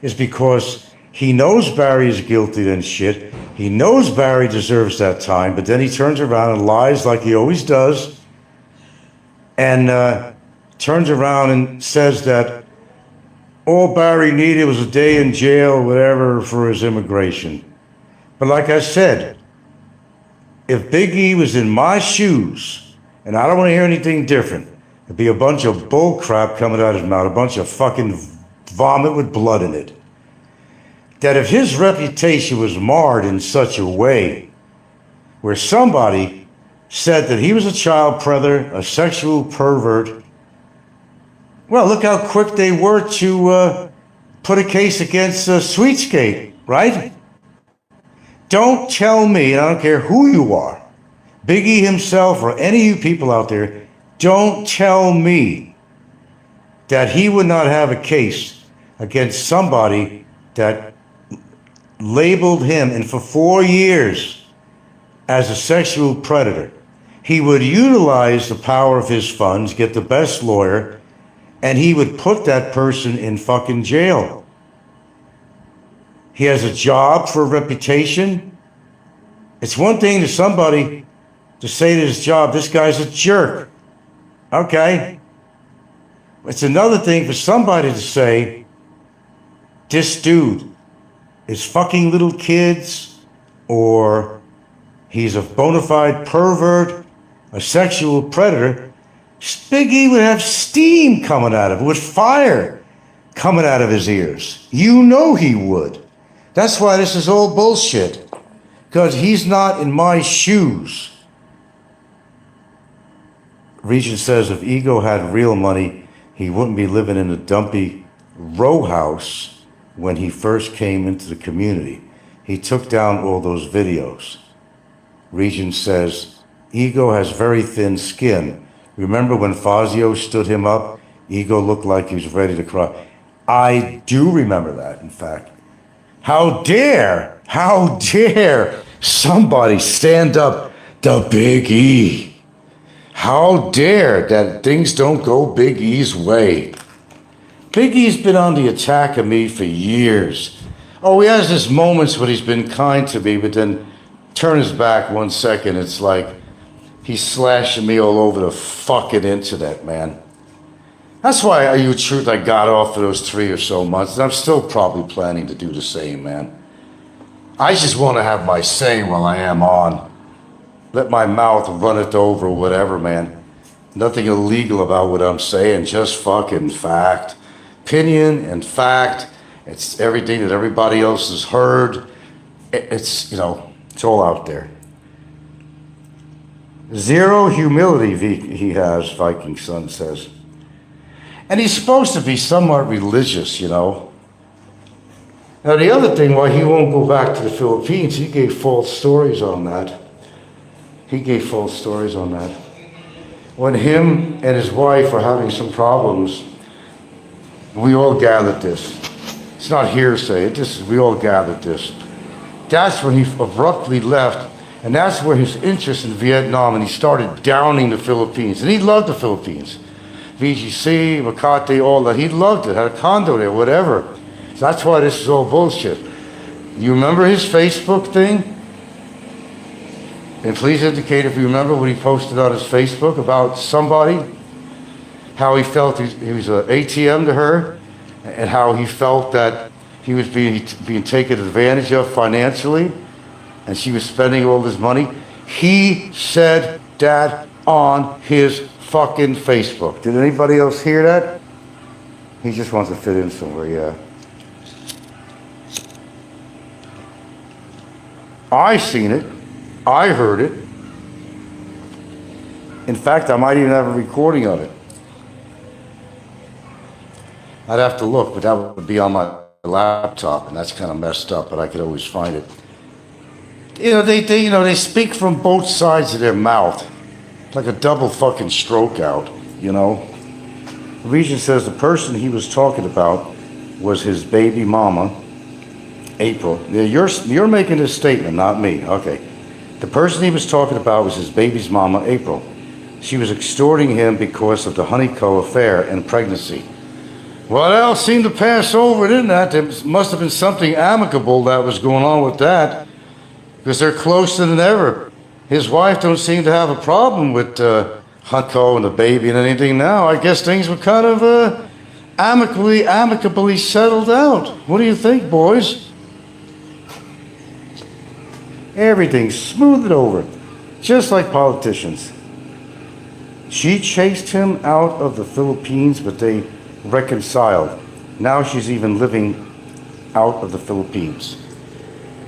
It's because he knows Barry is guilty and shit. He knows Barry deserves that time, but then he turns around and lies like he always does, and turns around and says that all Barry needed was a day in jail or whatever for his immigration. But like I said, if Big E was in my shoes, and I don't want to hear anything different, it'd be a bunch of bull crap coming out of his mouth, a bunch of fucking vomit with blood in it. that if his reputation was marred in such a way where somebody said that he was a child predator, a sexual pervert, well, look how quick they were to put a case against Sweetskate, right? Don't tell me, and I don't care who you are, Biggie himself or any of you people out there, don't tell me that he would not have a case against somebody that labeled him, and for 4 years, as a sexual predator. He would utilize the power of his funds, get the best lawyer, and he would put that person in fucking jail. He has a job for a reputation. It's one thing to somebody to say to his job, this guy's a jerk. Okay. It's another thing for somebody to say, this dude is fucking little kids, or he's a bona fide pervert, a sexual predator. Biggie would have steam coming out of it, with fire coming out of his ears. You know he would. That's why this is all bullshit, because he's not in my shoes. Regent says if Ego had real money, he wouldn't be living in a dumpy row house when he first came into the community. He took down all those videos. Regent says, Ego has very thin skin. Remember when Fazio stood him up? Ego looked like he was ready to cry. I do remember that, in fact. How dare somebody stand up to Big E? How dare that things don't go Big E's way? Big E's been on the attack of me for years. Oh, he has his moments when he's been kind to me, but then turn his back 1 second, it's like he's slashing me all over the fucking internet, man. That's why I got off for those 3 or so months, and I'm still probably planning to do the same, man. I just want to have my say while I am on. Let my mouth run it over, whatever, man. Nothing illegal about what I'm saying, just fucking fact. Opinion and fact. It's everything that everybody else has heard. It's, it's all out there. Zero humility he has, Viking Son says. And he's supposed to be somewhat religious, Now, the other thing why he won't go back to the Philippines, he gave false stories on that. When him and his wife were having some problems, we all gathered this. It's not hearsay, we all gathered this. That's when he abruptly left, and that's where his interest in Vietnam, and he started downing the Philippines. And he loved the Philippines. VGC, Makati, all that. He loved it, had a condo there, whatever. So that's why this is all bullshit. You remember his Facebook thing? And please indicate if you remember what he posted on his Facebook about somebody, how he felt he was an ATM to her, and how he felt that he was being taken advantage of financially, and she was spending all this money. He said that on his fucking Facebook. Did anybody else hear that? He just wants to fit in somewhere, yeah. I seen it. I heard it. In fact, I might even have a recording of it. I'd have to look, but that would be on my laptop, and that's kind of messed up, but I could always find it. They speak from both sides of their mouth. Like a double fucking stroke out, The Regent says the person he was talking about was his baby mama, April. Yeah, you're making this statement, not me. Okay. The person he was talking about was his baby's mama, April. She was extorting him because of the Honeyco affair and pregnancy. Well, that all seemed to pass over, didn't that? There must have been something amicable that was going on with that, because they're closer than ever. His wife don't seem to have a problem with Honeyco and the baby and anything now. I guess things were kind of amicably settled out. What do you think, boys? Everything's smoothed over, just like politicians. She chased him out of the Philippines, but they reconciled. Now she's even living out of the Philippines.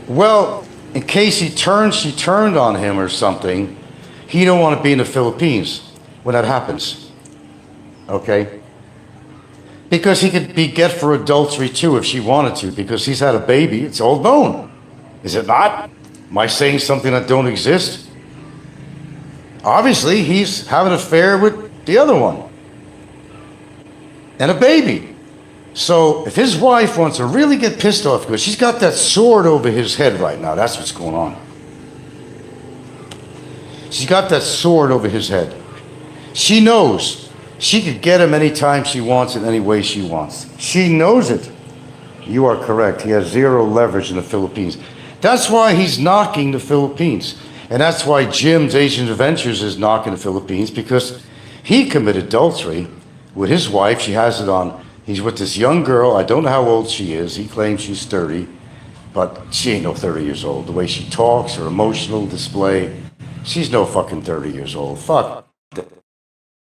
Well, in case she turned on him or something, he don't want to be in the Philippines when that happens. Okay? Because he could be get for adultery too if she wanted to, because he's had a baby. It's all known. Is it not? Am I saying something that don't exist? Obviously, he's having an affair with the other one. And a baby. So if his wife wants to really get pissed off, because she's got that sword over his head right now, that's what's going on. She's got that sword over his head. She knows she could get him anytime she wants, in any way she wants. She knows it. You are correct. He has zero leverage in the Philippines. That's why he's knocking the Philippines. And that's why Jim's Asian Adventures is knocking the Philippines, because he committed adultery with his wife. She has it on. He's with this young girl. I don't know how old she is. He claims she's 30, but she ain't no 30 years old. The way she talks, her emotional display, she's no fucking 30 years old. Fuck.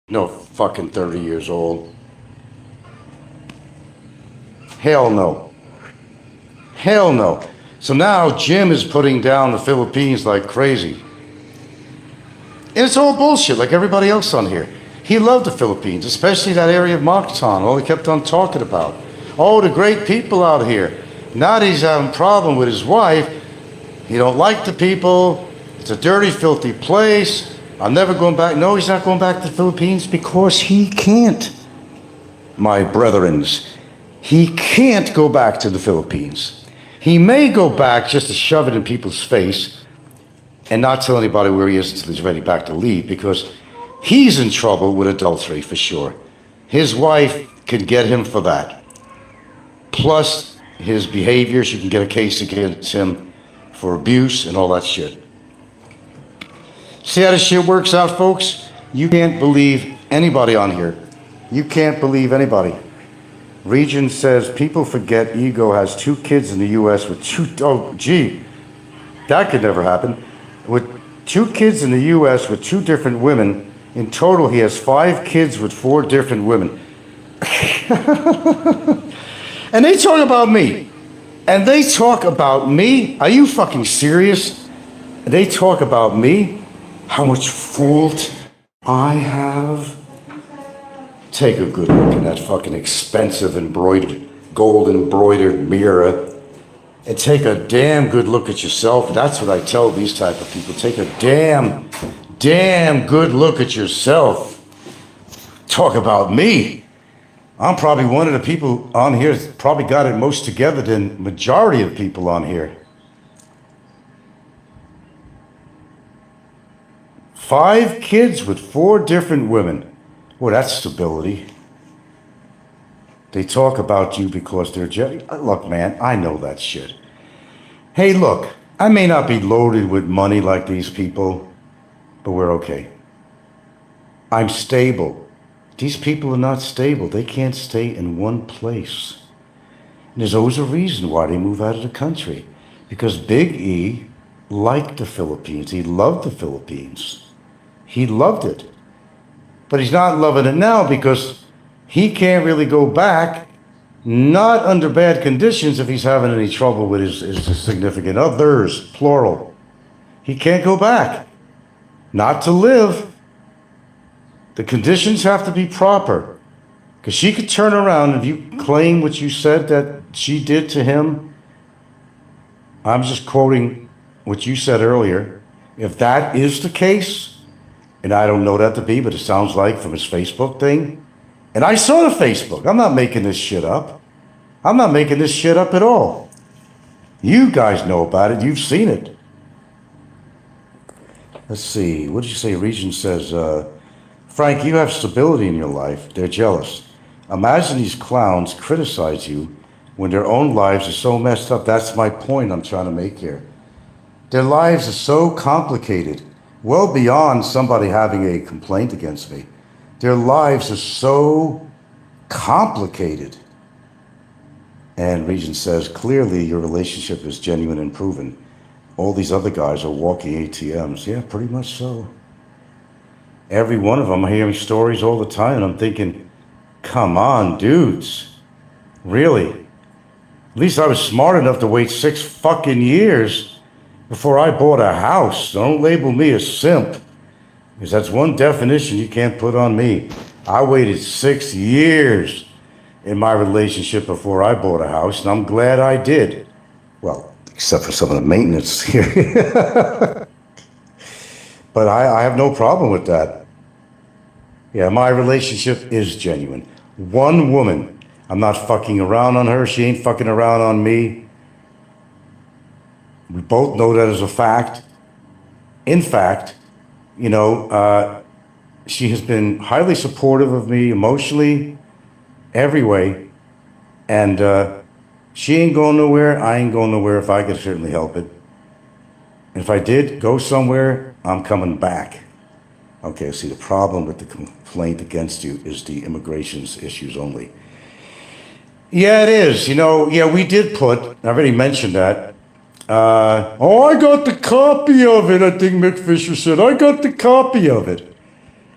No fucking 30 years old. Hell no. Hell no. So now Jim is putting down the Philippines like crazy. And it's all bullshit, like everybody else on here. He loved the Philippines, especially that area of Mactan, all he kept on talking about. Oh, the great people out here. Now that he's having a problem with his wife, he don't like the people, it's a dirty, filthy place, I'm never going back. No, he's not going back to the Philippines because he can't, my brethrens. He can't go back to the Philippines. He may go back just to shove it in people's face and not tell anybody where he is until he's ready back to leave, because he's in trouble with adultery for sure. His wife can get him for that. Plus his behavior, she can get a case against him for abuse and all that shit. See how this shit works out, folks? You can't believe anybody on here. You can't believe anybody. Region says people forget Ego has 2 kids in the U.S. with oh gee, that could never happen. With 2 kids in the U.S. with 2 different women. In total, he has 5 kids with 4 different women. And they talk about me. And they talk about me? Are you fucking serious? They talk about me? How much fault I have? Take a good look in that fucking expensive embroidered, gold embroidered mirror. And take a damn good look at yourself. That's what I tell these type of people. Take a damn good look at yourself. Talk about me. I'm probably one of the people on here that's probably got it most together than majority of people on here. 5 kids with 4 different women. Well, that's stability. They talk about you because they're look, man, I know that shit. Hey, look, I may not be loaded with money like these people, but we're okay. I'm stable. These people are not stable. They can't stay in one place. And there's always a reason why they move out of the country. Because Big E liked the Philippines. He loved the Philippines. He loved it. But he's not loving it now because he can't really go back, not under bad conditions if he's having any trouble with his significant others, plural. He can't go back. Not to live. The conditions have to be proper. Because she could turn around, if you claim what you said that she did to him, I'm just quoting what you said earlier. If that is the case, and I don't know that to be, but it sounds like from his Facebook thing. And I saw the Facebook. I'm not making this shit up. I'm not making this shit up at all. You guys know about it. You've seen it. Let's see. What did you say? Regent says, Frank, you have stability in your life. They're jealous. Imagine these clowns criticize you when their own lives are so messed up. That's my point I'm trying to make here. Their lives are so complicated. Well beyond somebody having a complaint against me. Their lives are so complicated. And Regent says, clearly your relationship is genuine and proven. All these other guys are walking ATMs. Yeah, pretty much so. Every one of them, I'm hearing stories all the time, and I'm thinking, come on, dudes. Really? At least I was smart enough to wait 6 fucking years before I bought a house. Don't label me a simp, because that's one definition you can't put on me. I waited 6 years in my relationship before I bought a house, and I'm glad I did. Well, except for some of the maintenance here. But I have no problem with that. Yeah, my relationship is genuine. One woman. I'm not fucking around on her. She ain't fucking around on me. We both know that as a fact. In fact, she has been highly supportive of me emotionally, every way. And she ain't going nowhere. I ain't going nowhere if I could certainly help it. And if I did go somewhere, I'm coming back. Okay, see, the problem with the complaint against you is the immigration's issues only. Yeah, it is. We did put, I already mentioned that. I got the copy of it, I think Mick Fisher said. I got the copy of it.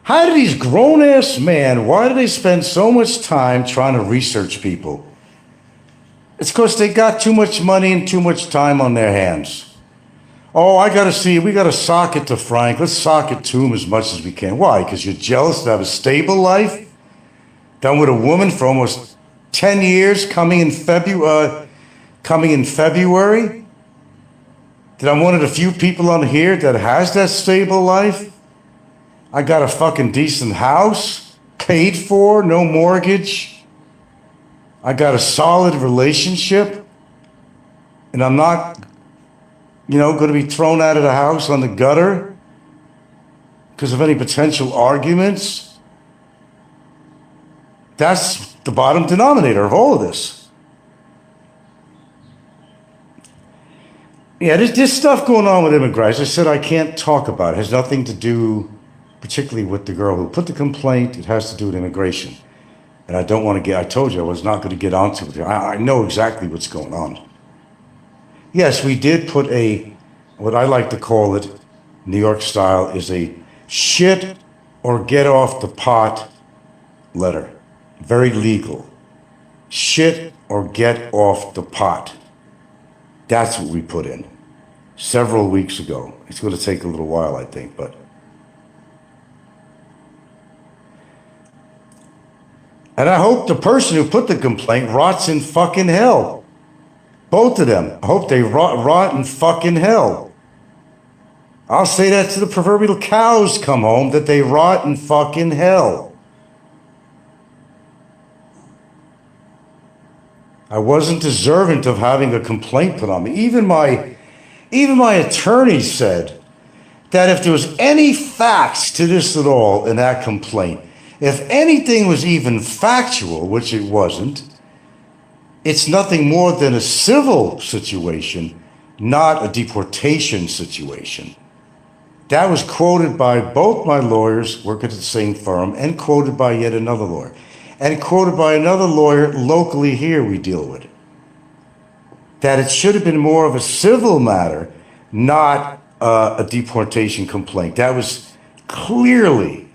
How do these grown-ass men, why do they spend so much time trying to research people? It's because they got too much money and too much time on their hands. Oh, I gotta see, we gotta sock it to Frank. Let's sock it to him as much as we can. Why? Because you're jealous to have a stable life? Done with a woman for almost 10 years, coming in February? That I'm one of the few people on here that has that stable life? I got a fucking decent house, paid for, no mortgage. I got a solid relationship. And I'm not going to be thrown out of the house on the gutter because of any potential arguments. That's the bottom denominator of all of this. Yeah, there's stuff going on with immigrants. I said I can't talk about it. It has nothing to do particularly with the girl who put the complaint. It has to do with immigration. And I don't want to I told you I was not going to get onto it. I know exactly what's going on. Yes, we did put what I like to call it, New York style, is a shit or get off the pot letter. Very legal. Shit or get off the pot. That's what we put in several weeks ago. It's going to take a little while, I think, but. And I hope the person who put the complaint rots in fucking hell. Both of them. I hope they rot in fucking hell. I'll say that to the proverbial cows come home, that they rot in fucking hell. I wasn't deserving of having a complaint put on me. Even my attorney said that if there was any facts to this at all in that complaint, if anything was even factual, which it wasn't, it's nothing more than a civil situation, not a deportation situation. That was quoted by both my lawyers, working at the same firm, and quoted by yet another lawyer, and quoted by another lawyer locally here we deal with. That it should have been more of a civil matter, not a deportation complaint. That was clearly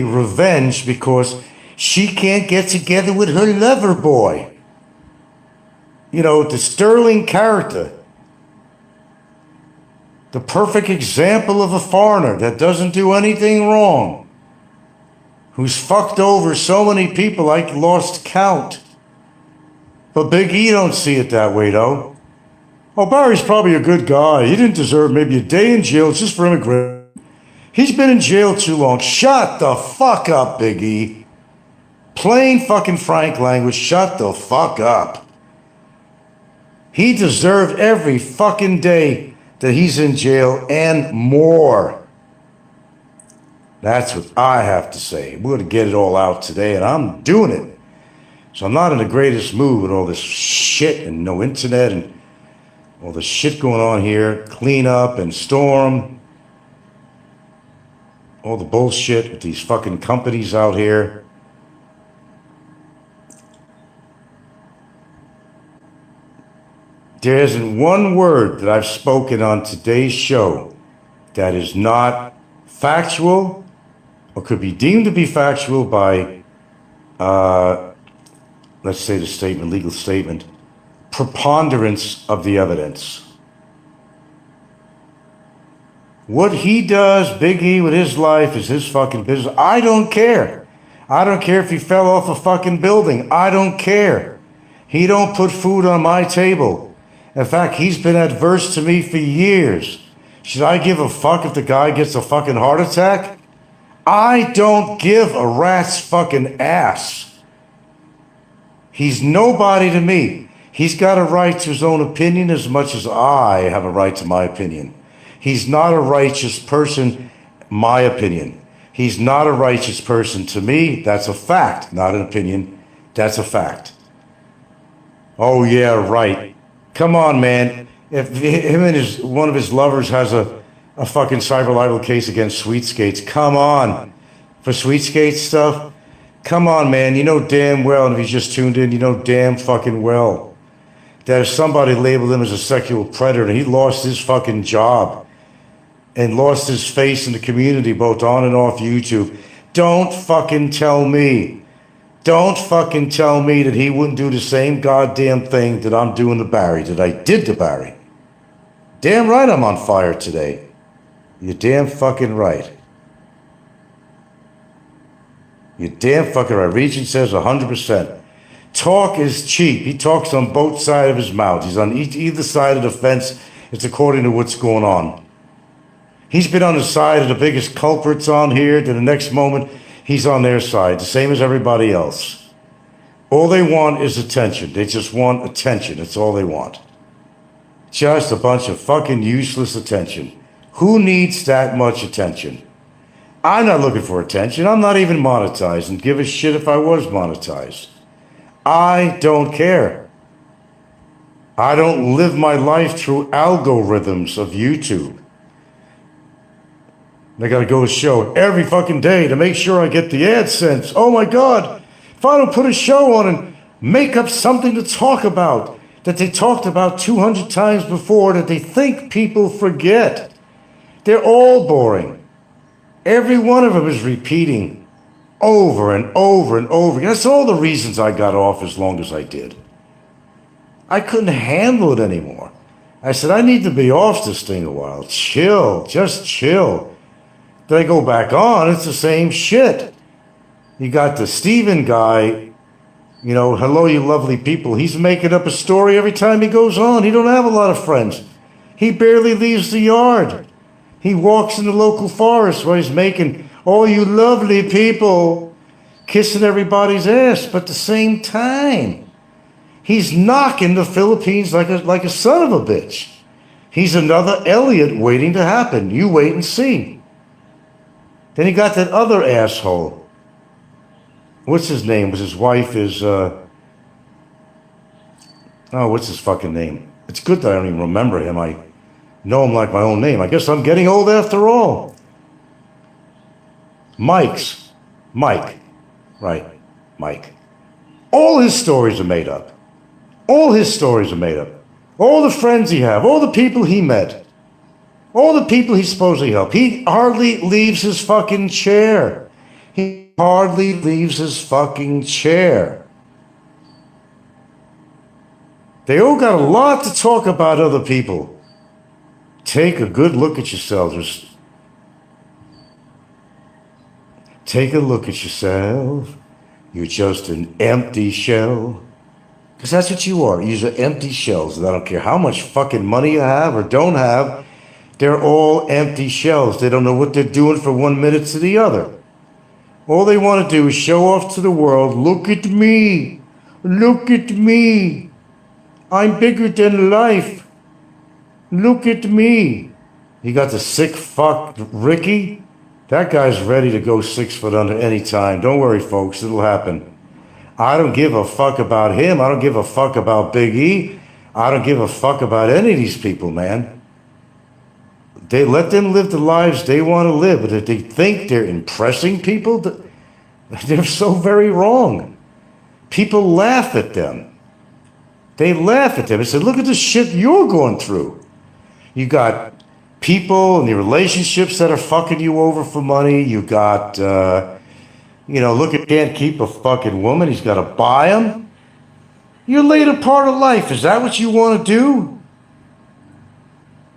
revenge because she can't get together with her lover boy. The sterling character. The perfect example of a foreigner that doesn't do anything wrong. Who's fucked over so many people I lost count. But Big E don't see it that way, though. Oh, Barry's probably a good guy. He didn't deserve maybe a day in jail just for immigration. He's been in jail too long. Shut the fuck up, Big E. Plain fucking Frank language, shut the fuck up. He deserved every fucking day that he's in jail and more. That's what I have to say. We're going to get it all out today, and I'm doing it. So I'm not in the greatest mood with all this shit and no internet and all the shit going on here. Clean up and storm. All the bullshit with these fucking companies out here. There isn't one word that I've spoken on today's show that is not factual or could be deemed to be factual by let's say the statement, legal statement, preponderance of the evidence. What he does, Big E, with his life is his fucking business. I don't care. I don't care if he fell off a fucking building. I don't care. He don't put food on my table. In fact, he's been adverse to me for years. Should I give a fuck if the guy gets a fucking heart attack? I don't give a rat's fucking ass. He's nobody to me. He's got a right to his own opinion as much as I have a right to my opinion. He's not a righteous person, my opinion. He's not a righteous person to me. That's a fact, not an opinion. That's a fact. Oh yeah, right. Come on, man. If him and one of his lovers has a fucking cyber libel case against Sweet Skates, come on. For Sweet Skates stuff, come on, man. You know damn well, and if he's just tuned in, you know damn fucking well that if somebody labeled him as a sexual predator and he lost his fucking job and lost his face in the community, both on and off YouTube, don't fucking tell me. Don't fucking tell me that he wouldn't do the same goddamn thing that I'm doing to Barry, that I did to Barry. Damn right I'm on fire today. You're damn fucking right. You're damn fucking right. Regent says 100%. Talk is cheap. He talks on both sides of his mouth. He's on either side of the fence. It's according to what's going on. He's been on the side of the biggest culprits on here, to the next moment he's on their side, the same as everybody else. All they want is attention. They just want attention. That's all they want. Just a bunch of fucking useless attention. Who needs that much attention? I'm not looking for attention. I'm not even monetized, and give a shit if I was monetized. I don't care. I don't live my life through algorithms of YouTube. I gotta go to show every fucking day to make sure I get the AdSense. Oh my God, if I don't put a show on and make up something to talk about that they talked about 200 times before that they think people forget. They're all boring. Every one of them is repeating over and over and over again. That's all the reasons I got off as long as I did. I couldn't handle it anymore. I said, I need to be off this thing a while. Chill, just chill. Then I go back on, it's the same shit. You got the Steven guy, you know, hello you lovely people. He's making up a story every time he goes on. He don't have a lot of friends. He barely leaves the yard. He walks in the local forest where he's making, oh you lovely people, kissing everybody's ass. But at the same time, he's knocking the Philippines like a son of a bitch. He's another Elliot waiting to happen. You wait and see. Then he got that other asshole. What's his name? His wife is, what's his fucking name? It's good that I don't even remember him. I know him like my own name. I guess I'm getting old after all. Mike. Right, Mike. All his stories are made up. All his stories are made up. All the friends he have, all the people he met, all the people he supposedly helped. He hardly leaves his fucking chair. He hardly leaves his fucking chair. They all got a lot to talk about other people. Take a good look at yourselves. Take a look at yourself. You're just an empty shell. Because that's what you are. You're empty shells. And I don't care how much fucking money you have or don't have. They're all empty shells. They don't know what they're doing from 1 minute to the other. All they want to do is show off to the world, look at me. Look at me. I'm bigger than life. Look at me. You got the sick fuck Ricky? That guy's ready to go 6 foot under any time. Don't worry, folks. It'll happen. I don't give a fuck about him. I don't give a fuck about Big E. I don't give a fuck about any of these people, man. They let them live the lives they want to live. But if they think they're impressing people, they're so very wrong. People laugh at them. They laugh at them and say, look at the shit you're going through. You got people and the relationships that are fucking you over for money. You got, look, at can't keep a fucking woman. He's got to buy them. Your later part of life, is that what you want to do?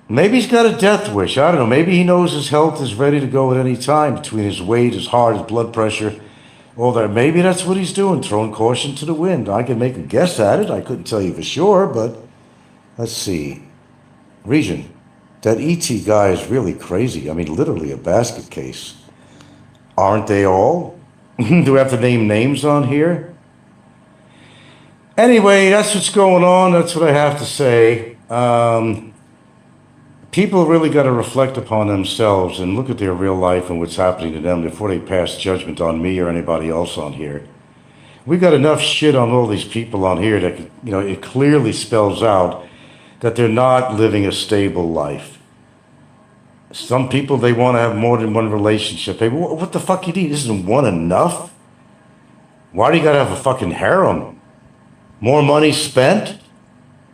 Maybe he's got a death wish. I don't know. Maybe he knows his health is ready to go at any time between his weight, his heart, his blood pressure, all that. Maybe that's what he's doing, throwing caution to the wind. I can make a guess at it. I couldn't tell you for sure, but let's see. Region, that ET guy is really crazy. I mean, literally a basket case. Aren't they all? Do we have to name names on here? Anyway, that's what's going on. That's what I have to say. People really got to reflect upon themselves and look at their real life and what's happening to them before they pass judgment on me or anybody else on here. We got enough shit on all these people on here that, it clearly spells out that they're not living a stable life. Some people, they want to have more than one relationship. Hey, what the fuck you need? Isn't one enough? Why do you got to have a fucking harem? More money spent?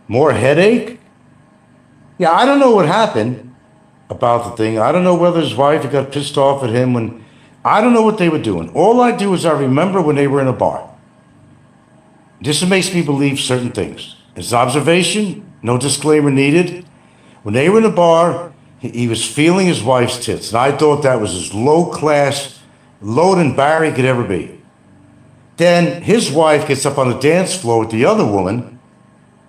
More headache? Yeah, I don't know what happened about the thing. I don't know whether his wife got pissed off at him when... I don't know what they were doing. All I do is I remember when they were in a bar. This makes me believe certain things. It's observation, no disclaimer needed. When they were in a bar, he was feeling his wife's tits, and I thought that was as low class, low than Barry could ever be. Then his wife gets up on the dance floor with the other woman,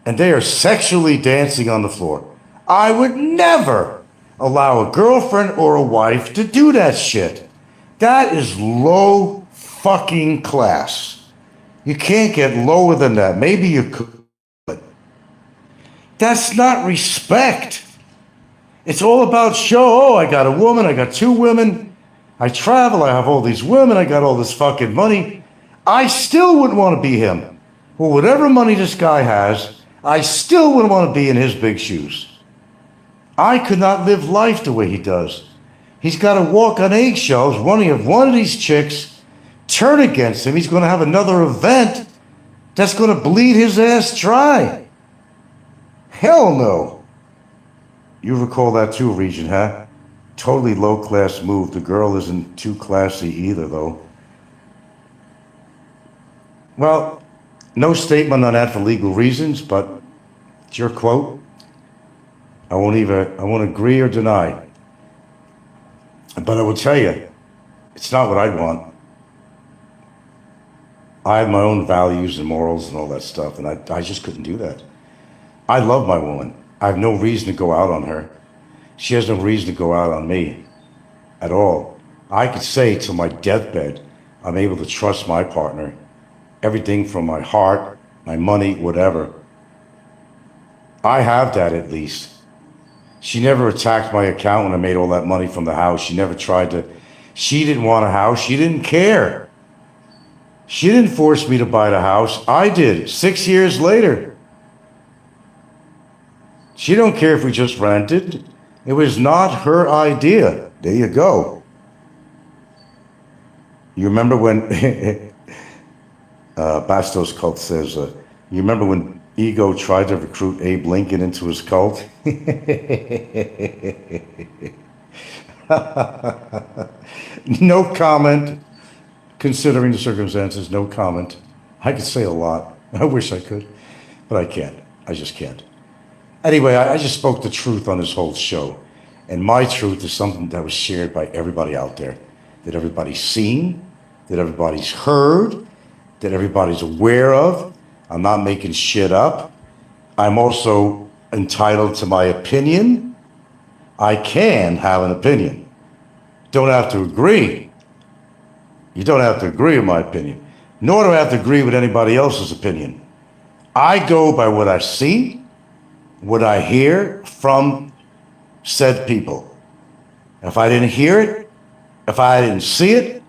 and they are sexually dancing on the floor. I would never allow a girlfriend or a wife to do that shit. That is low fucking class. You can't get lower than that. Maybe you could, but that's not respect. It's all about show. Oh, I got a woman, I got two women, I travel, I have all these women, I got all this fucking money. I still wouldn't want to be him. Well, whatever money this guy has, I still wouldn't want to be in his big shoes. I could not live life the way he does. He's got to walk on eggshells. One of these chicks turn against him. He's going to have another event that's going to bleed his ass dry. Hell no. You recall that too, Regent, huh? Totally low-class move. The girl isn't too classy either, though. Well, no statement on that for legal reasons, but it's your quote. I won't agree or deny. But I will tell you, it's not what I want. I have my own values and morals and all that stuff, and I just couldn't do that. I love my woman. I have no reason to go out on her. She has no reason to go out on me at all. I could say till my deathbed, I'm able to trust my partner. Everything from my heart, my money, whatever. I have that at least. She never attacked my account when I made all that money from the house. She never tried to... She didn't want a house. She didn't care. She didn't force me to buy the house. I did, 6 years later. She don't care if we just rented. It was not her idea. There you go. You remember when... Bastos Cult says, you remember when Ego tried to recruit Abe Lincoln into his cult? No comment. Considering the circumstances, no comment. I could say a lot. I wish I could, but I can't. I just can't. Anyway, I just spoke the truth on this whole show. And my truth is something that was shared by everybody out there. That everybody's seen, that everybody's heard, that everybody's aware of. I'm not making shit up. I'm also entitled to my opinion. I can have an opinion. Don't have to agree. You don't have to agree with my opinion. Nor do I have to agree with anybody else's opinion. I go by what I see, what I hear from said people. If I didn't hear it, if I didn't see it,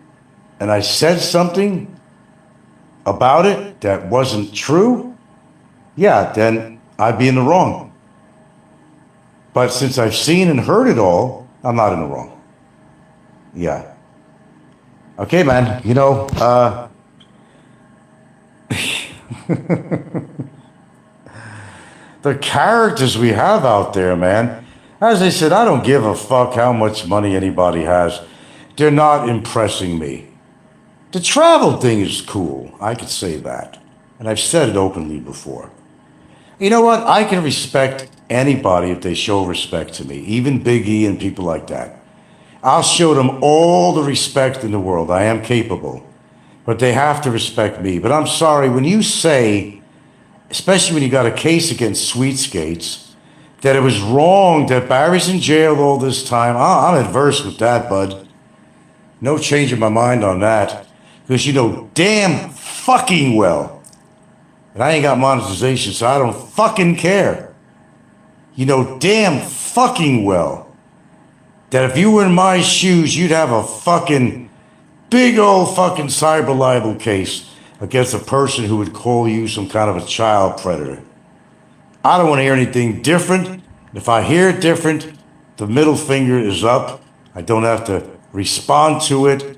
and I said something about it that wasn't true, yeah, then I'd be in the wrong. But since I've seen and heard it all, I'm not in the wrong. Yeah. Okay, man, the characters we have out there, man. As I said, I don't give a fuck how much money anybody has. They're not impressing me. The travel thing is cool. I could say that. and I've said it openly before. You know what? I can respect anybody if they show respect to me, even Big E and people like that. I'll show them all the respect in the world. I am capable. But they have to respect me. But I'm sorry, when you say, especially when you got a case against Sweetskates, that it was wrong that Barry's in jail all this time, I'm adverse with that, bud. No change in my mind on that. Because you know damn fucking well. And I ain't got monetization, so I don't fucking care. You know damn fucking well that if you were in my shoes, you'd have a fucking big old fucking cyber libel case against a person who would call you some kind of a child predator. I don't want to hear anything different. If I hear it different, the middle finger is up. I don't have to respond to it.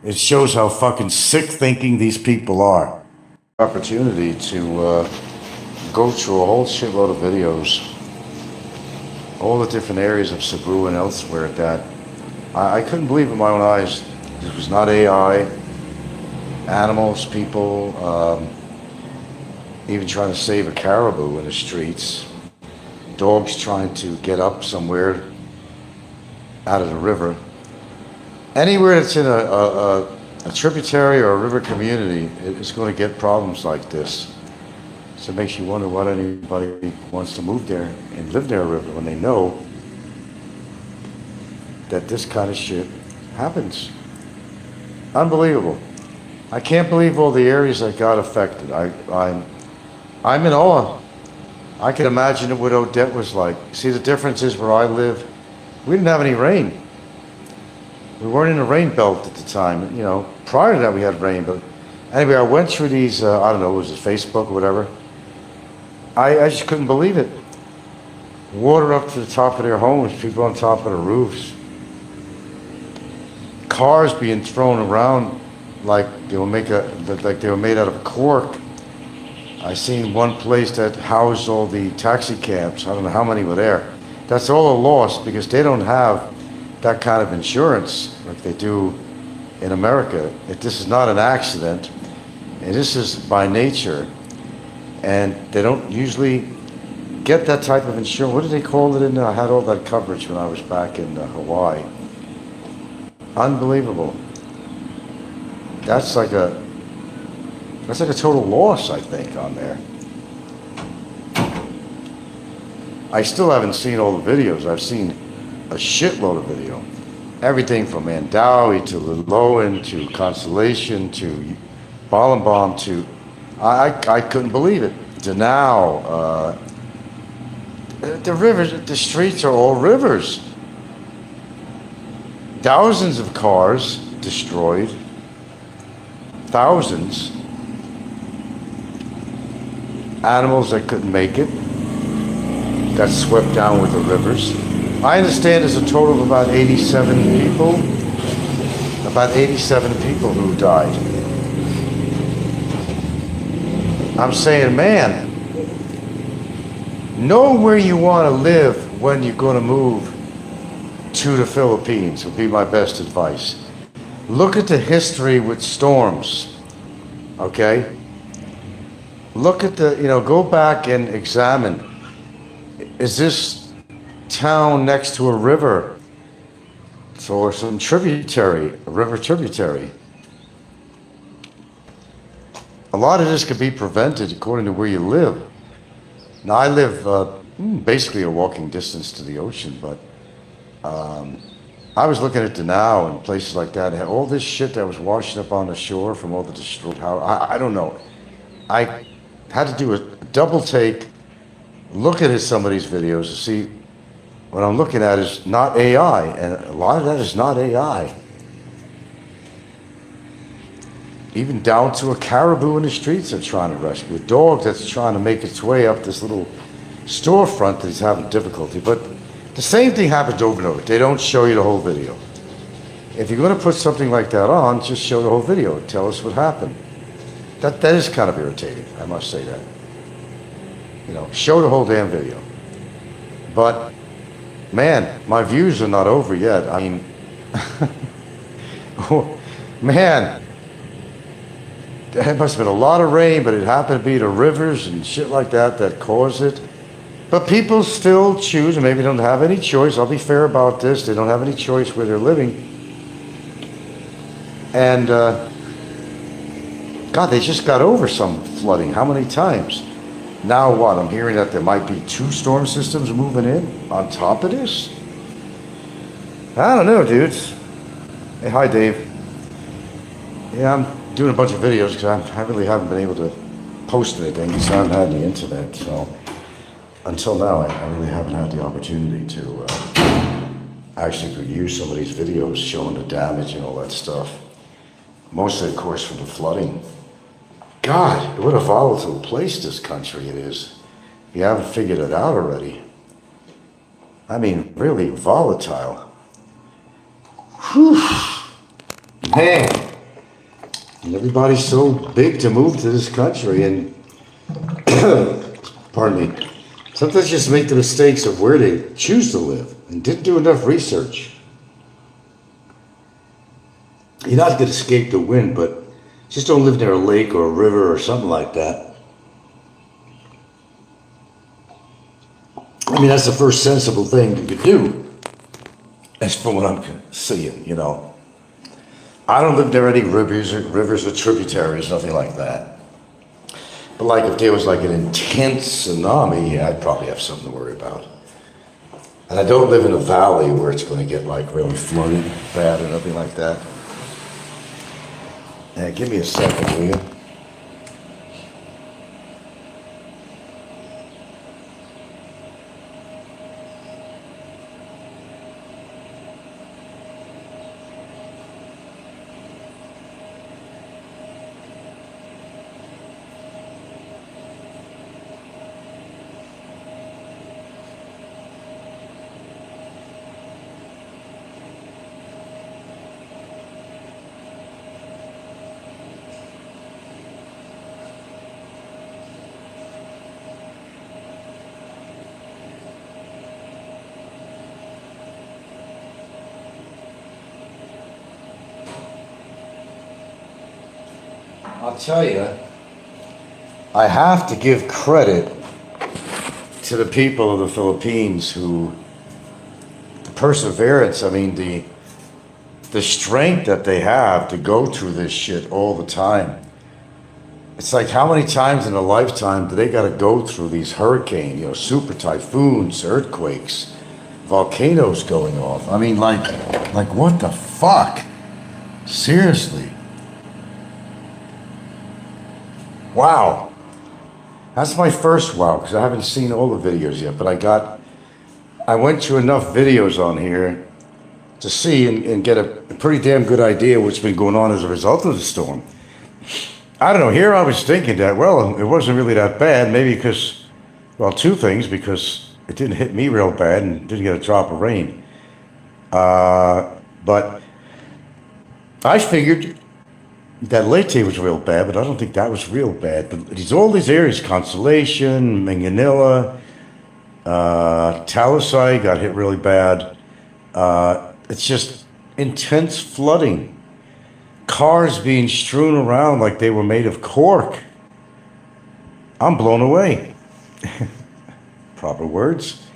It shows how fucking sick thinking these people are. Opportunity to go through a whole shitload of videos, all the different areas of Cebu and elsewhere that I couldn't believe in my own eyes. This was not AI, animals, people, even trying to save a caribou in the streets, dogs trying to get up somewhere out of the river. Anywhere that's in a tributary or a river community, it's going to get problems like this. So it makes you wonder what anybody wants to move there and live near a river when they know that this kind of shit happens. Unbelievable. I can't believe all the areas that got affected. I'm in awe. I can imagine what Odette was like. See, the difference is where I live, we didn't have any rain. We weren't in a rain belt at the time. You know, prior to that we had rain, but anyway, I went through these, I don't know, was it Facebook or whatever? I just couldn't believe it. Water up to the top of their homes, people on top of the roofs. Cars being thrown around like they were made out of cork. I seen one place that housed all the taxi cabs. I don't know how many were there. That's all a loss because they don't have that kind of insurance like they do in America. This is not an accident, and this is by nature, and they don't usually get that type of insurance. What did they call it in there? I had all that coverage when I was back in Hawaii. Unbelievable. That's like a total loss, I think, on there. I still haven't seen all the videos. I've seen a shitload of video. Everything from Mandawi to Liloan to Constellation to Balambaam to... I couldn't believe it. To now, the rivers, the streets are all rivers. Thousands of cars destroyed. Thousands. Animals that couldn't make it got swept down with the rivers. I understand there's a total of about 87 people. About 87 people who died. I'm saying, man, know where you want to live when you're going to move to the Philippines would be my best advice. Look at the history with storms, okay? Look at go back and examine. Is this town next to a river or some tributary, a river tributary? A lot of this could be prevented according to where you live. Now, I live basically a walking distance to the ocean, but I was looking at Danao and places like that. All this shit that was washing up on the shore from all the destroyed house. I don't know. I had to do a double take, look at some of these videos to see what I'm looking at is not AI, and a lot of that is not AI. Even down to a caribou in the streets they're trying to rescue, a dog that's trying to make its way up this little storefront that he's having difficulty. But the same thing happens over and over. They don't show you the whole video. If you're going to put something like that on, just show the whole video. Tell us what happened. That is kind of irritating, I must say that. Show the whole damn video. But, man, my views are not over yet. I mean, oh, man, it must have been a lot of rain, but it happened to be the rivers and shit like that that caused it. But people still choose, and maybe they don't have any choice. I'll be fair about this. They don't have any choice where they're living. And, God, they just got over some flooding. How many times? Now what? I'm hearing that there might be 2 storm systems moving in on top of this? I don't know, dudes. Hey, hi, Dave. Yeah, I'm doing a bunch of videos because I really haven't been able to post anything because I haven't had the internet. So until now, I really haven't had the opportunity to actually review some of these videos showing the damage and all that stuff. Mostly, of course, from the flooding. God, what a volatile place this country it is. You haven't figured it out already. I mean, really volatile. Whew. Man. And everybody's so big to move to this country and, pardon me, sometimes just make the mistakes of where they choose to live and didn't do enough research. You're not going to escape the wind, but just don't live near a lake or a river or something like that. I mean, that's the first sensible thing you could do. That's from what I'm seeing, you know. I don't live near any rivers or tributaries, nothing like that. But like if there was like an intense tsunami, yeah, I'd probably have something to worry about. And I don't live in a valley where it's going to get like really flooded bad or nothing like that. Yeah, give me a second, will you? I'll tell you, I have to give credit to the people of the Philippines who, the perseverance, I mean, the strength that they have to go through this shit all the time. It's like how many times in a lifetime do they got to go through these hurricanes, you know, super typhoons, earthquakes, volcanoes going off? I mean, like what the fuck? Seriously. Wow. That's my first wow, because I haven't seen all the videos yet, but I went to enough videos on here to see and get a pretty damn good idea what's been going on as a result of the storm. I don't know, here I was thinking that, well, it wasn't really that bad, maybe because, well, 2 things, because it didn't hit me real bad and didn't get a drop of rain. But I figured that Leyte was real bad, but I don't think that was real bad. But all these areas, Constellation, Manganilla, Talisay got hit really bad. It's just intense flooding. Cars being strewn around like they were made of cork. I'm blown away. Proper words.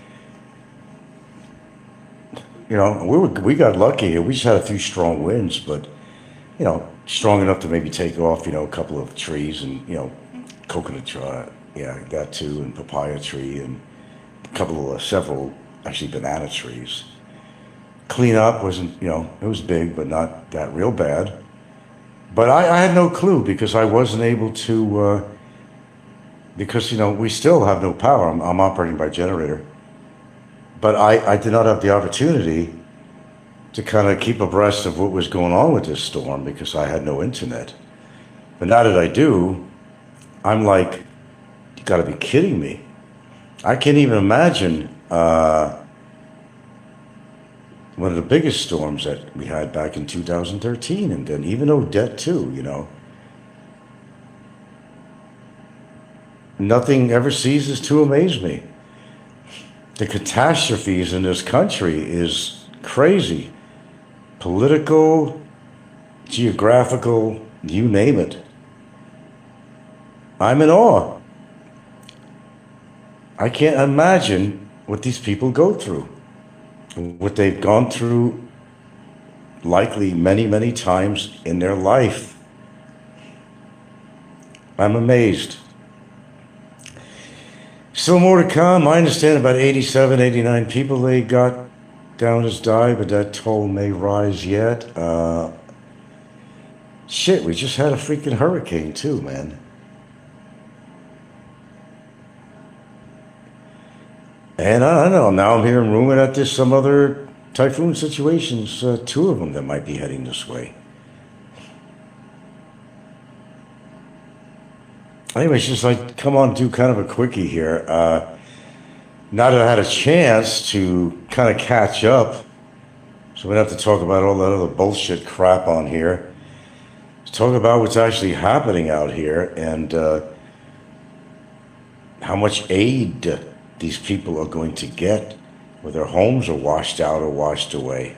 You know, we got lucky. We just had a few strong winds, but, you know, strong enough to maybe take off, you know, a couple of trees and, you know, coconut tree, yeah, got 2, and papaya tree, and a couple of, several, actually banana trees. Cleanup wasn't, you know, it was big, but not that real bad. But I had no clue because I wasn't able to, because, you know, we still have no power. I'm operating by generator. But I did not have the opportunity to kind of keep abreast of what was going on with this storm because I had no internet. But now that I do, I'm like, you gotta be kidding me. I can't even imagine one of the biggest storms that we had back in 2013, and then even Odette too, you know. Nothing ever ceases to amaze me. The catastrophes in this country is crazy. Political, geographical, you name it. I'm in awe. I can't imagine what these people go through, what they've gone through likely many, many times in their life. I'm amazed. Still more to come. I understand about 87, 89 people they got down as died, but that toll may rise yet. Shit, we just had a freaking hurricane too, man. And I don't know, now I'm hearing rumor that there's some other typhoon situations, two of them that might be heading this way. Anyways, just like come on, do kind of a quickie here. Now that I had a chance to kind of catch up, so we don't have to talk about all that other bullshit crap on here. Let's talk about what's actually happening out here and how much aid these people are going to get where their homes are washed out or washed away.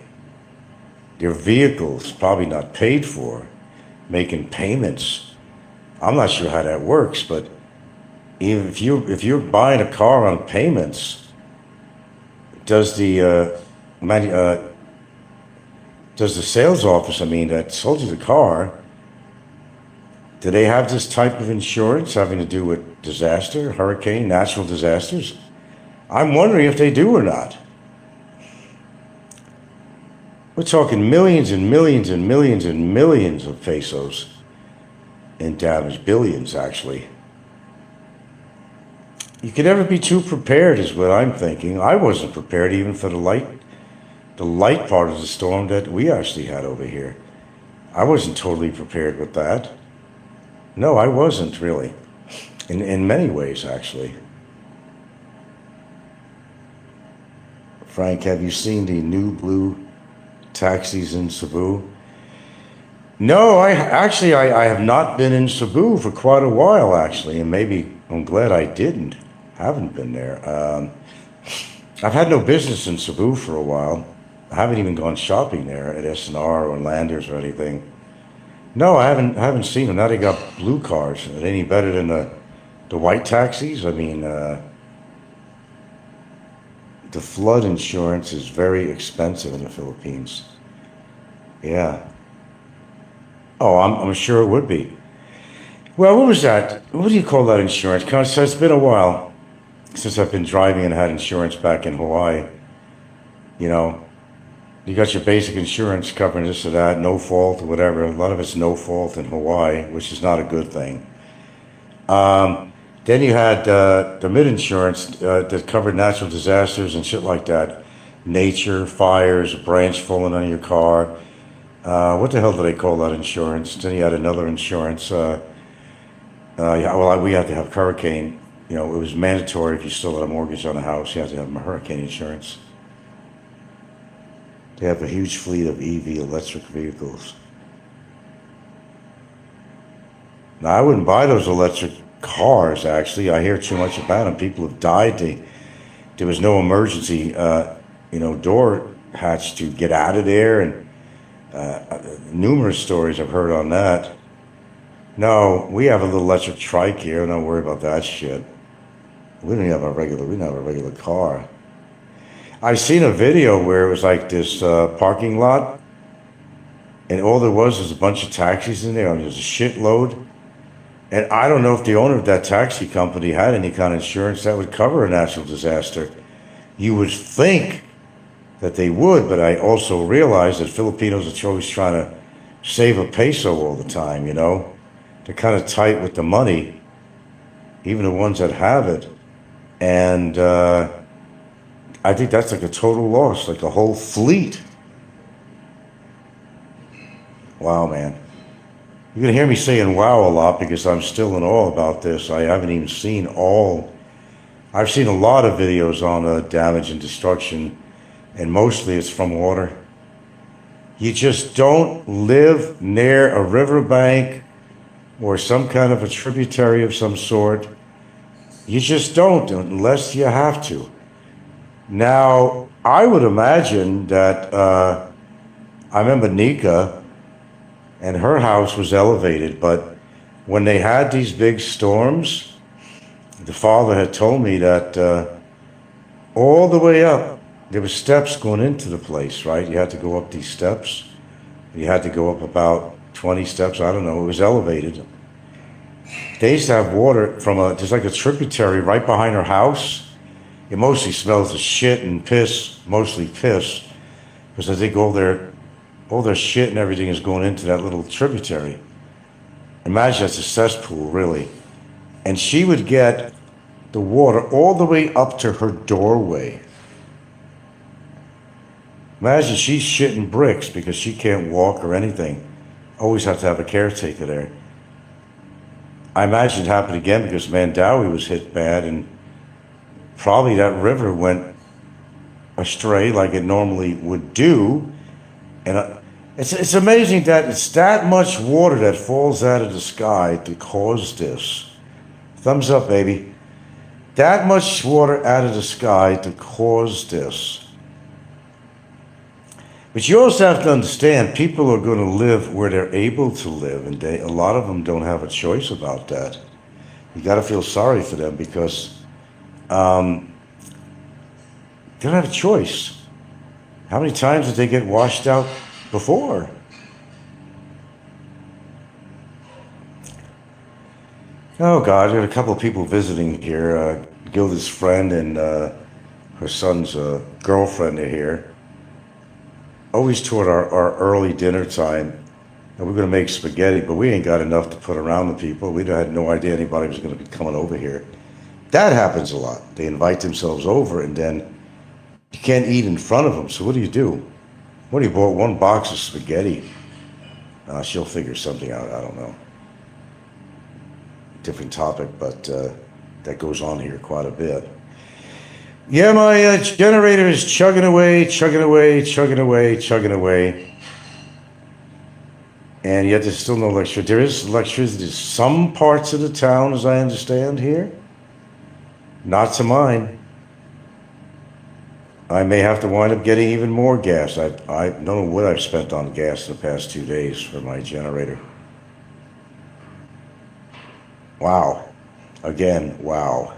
Their vehicles probably not paid for, making payments. I'm not sure how that works, but even if you're buying a car on payments, does the does the sales office, I mean, that sold you the car, do they have this type of insurance having to do with disaster, hurricane, natural disasters? I'm wondering if they do or not. We're talking millions and millions and millions and millions of pesos in damage, billions actually. You can never be too prepared is what I'm thinking. I wasn't prepared even for the light part of the storm that we actually had over here. I wasn't totally prepared with that. No, I wasn't really. In many ways, actually. Frank, have you seen the new blue taxis in Cebu? No, I have not been in Cebu for quite a while, actually, and maybe I'm glad I haven't been there. I've had no business in Cebu for a while. I haven't even gone shopping there at SNR or Landers or anything. No, I haven't seen them. Now they got blue cars. Are they any better than the white taxis? I mean, the flood insurance is very expensive in the Philippines. Yeah. Oh, I'm sure it would be. Well, what was that? What do you call that insurance? 'Cause it's been a while since I've been driving and had insurance back in Hawaii. You know, you got your basic insurance covering this or that, no fault or whatever. A lot of it's no fault in Hawaii, which is not a good thing. Then you had the mid insurance that covered natural disasters and shit like that. Nature, fires, a branch falling on your car. What the hell do they call that insurance? Then you had another insurance. Yeah, well, we had to have hurricane. You know, it was mandatory if you still had a mortgage on a house, you had to have hurricane insurance. They have a huge fleet of EV electric vehicles. Now, I wouldn't buy those electric cars, actually. I hear too much about them. People have died. There was no emergency, door hatch to get out of there, and numerous stories I've heard on that. No, we have a little electric trike here. Don't worry about that shit. We don't have we don't have a regular car. I've seen a video where it was like this parking lot, and all there was a bunch of taxis in there, and there's a shitload. And I don't know if the owner of that taxi company had any kind of insurance that would cover a natural disaster. You would think that they would, but I also realize that Filipinos are always trying to save a peso all the time, you know? They're kind of tight with the money, even the ones that have it. And I think that's like a total loss, like a whole fleet. Wow, man. You're going to hear me saying wow a lot because I'm still in awe about this. I haven't even seen all. I've seen a lot of videos on damage and destruction, and mostly it's from water. You just don't live near a riverbank or some kind of a tributary of some sort. You just don't unless you have to. Now, I would imagine that I remember Nika, and her house was elevated, but when they had these big storms, the father had told me that all the way up, there were steps going into the place, right? You had to go up these steps. You had to go up about 20 steps. I don't know. It was elevated. They used to have water from there's like a tributary right behind her house. It mostly smells of shit and piss, mostly piss, because I think all their shit and everything is going into that little tributary. Imagine that's a cesspool, really. And she would get the water all the way up to her doorway. Imagine she's shitting bricks because she can't walk or anything. Always have to have a caretaker there. I imagine it happened again because Mandawi was hit bad, and probably that river went astray like it normally would do. And it's amazing that it's that much water that falls out of the sky to cause this. Thumbs up, baby. That much water out of the sky to cause this. But you also have to understand, people are going to live where they're able to live, and a lot of them don't have a choice about that. You got to feel sorry for them because they don't have a choice. How many times did they get washed out before? Oh God, there are a couple of people visiting here. Gilda's friend and her son's girlfriend are here. Always toward our early dinner time, and we're going to make spaghetti, but we ain't got enough to put around the people. We had no idea anybody was going to be coming over here. That happens a lot. They invite themselves over, and then you can't eat in front of them. So what do? What do you bought? One box of spaghetti. She'll figure something out. I don't know. Different topic, but that goes on here quite a bit. Yeah, my generator is chugging away, chugging away, chugging away, chugging away. And yet there's still no electricity. There is electricity in some parts of the town, as I understand here. Not to mine. I may have to wind up getting even more gas. I don't know what I've spent on gas in the past 2 days for my generator. Wow. Again, wow.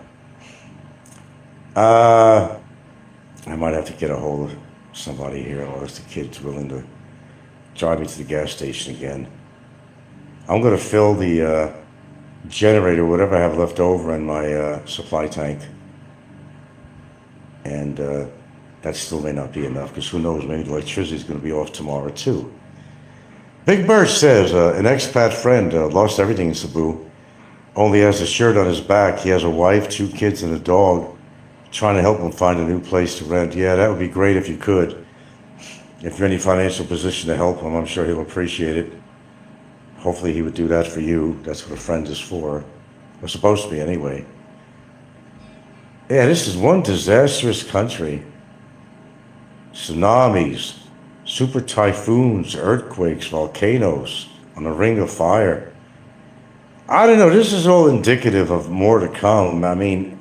I might have to get a hold of somebody here, or if the kid's willing to drive me to the gas station again. I'm going to fill the generator, whatever I have left over in my supply tank. And that still may not be enough, because who knows, maybe the electricity is going to be off tomorrow too. Big Birch says, an expat friend lost everything in Cebu. Only has a shirt on his back. He has a wife, 2 kids, and a dog. Trying to help him find a new place to rent. Yeah, that would be great if you could. If you're in any financial position to help him, I'm sure he'll appreciate it. Hopefully he would do that for you. That's what a friend is for. Or supposed to be anyway. Yeah, this is one disastrous country. Tsunamis, super typhoons, earthquakes, volcanoes on a ring of fire. I don't know, this is all indicative of more to come. I mean,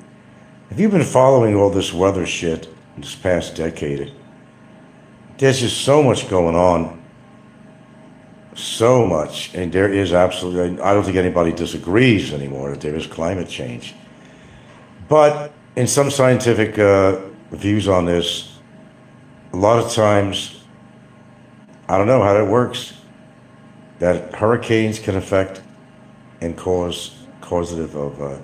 have you been following all this weather shit in this past decade? There's just so much going on. So much. And there is absolutely, I don't think anybody disagrees anymore that there is climate change. But in some scientific views on this, a lot of times, I don't know how that works, that hurricanes can affect and causative of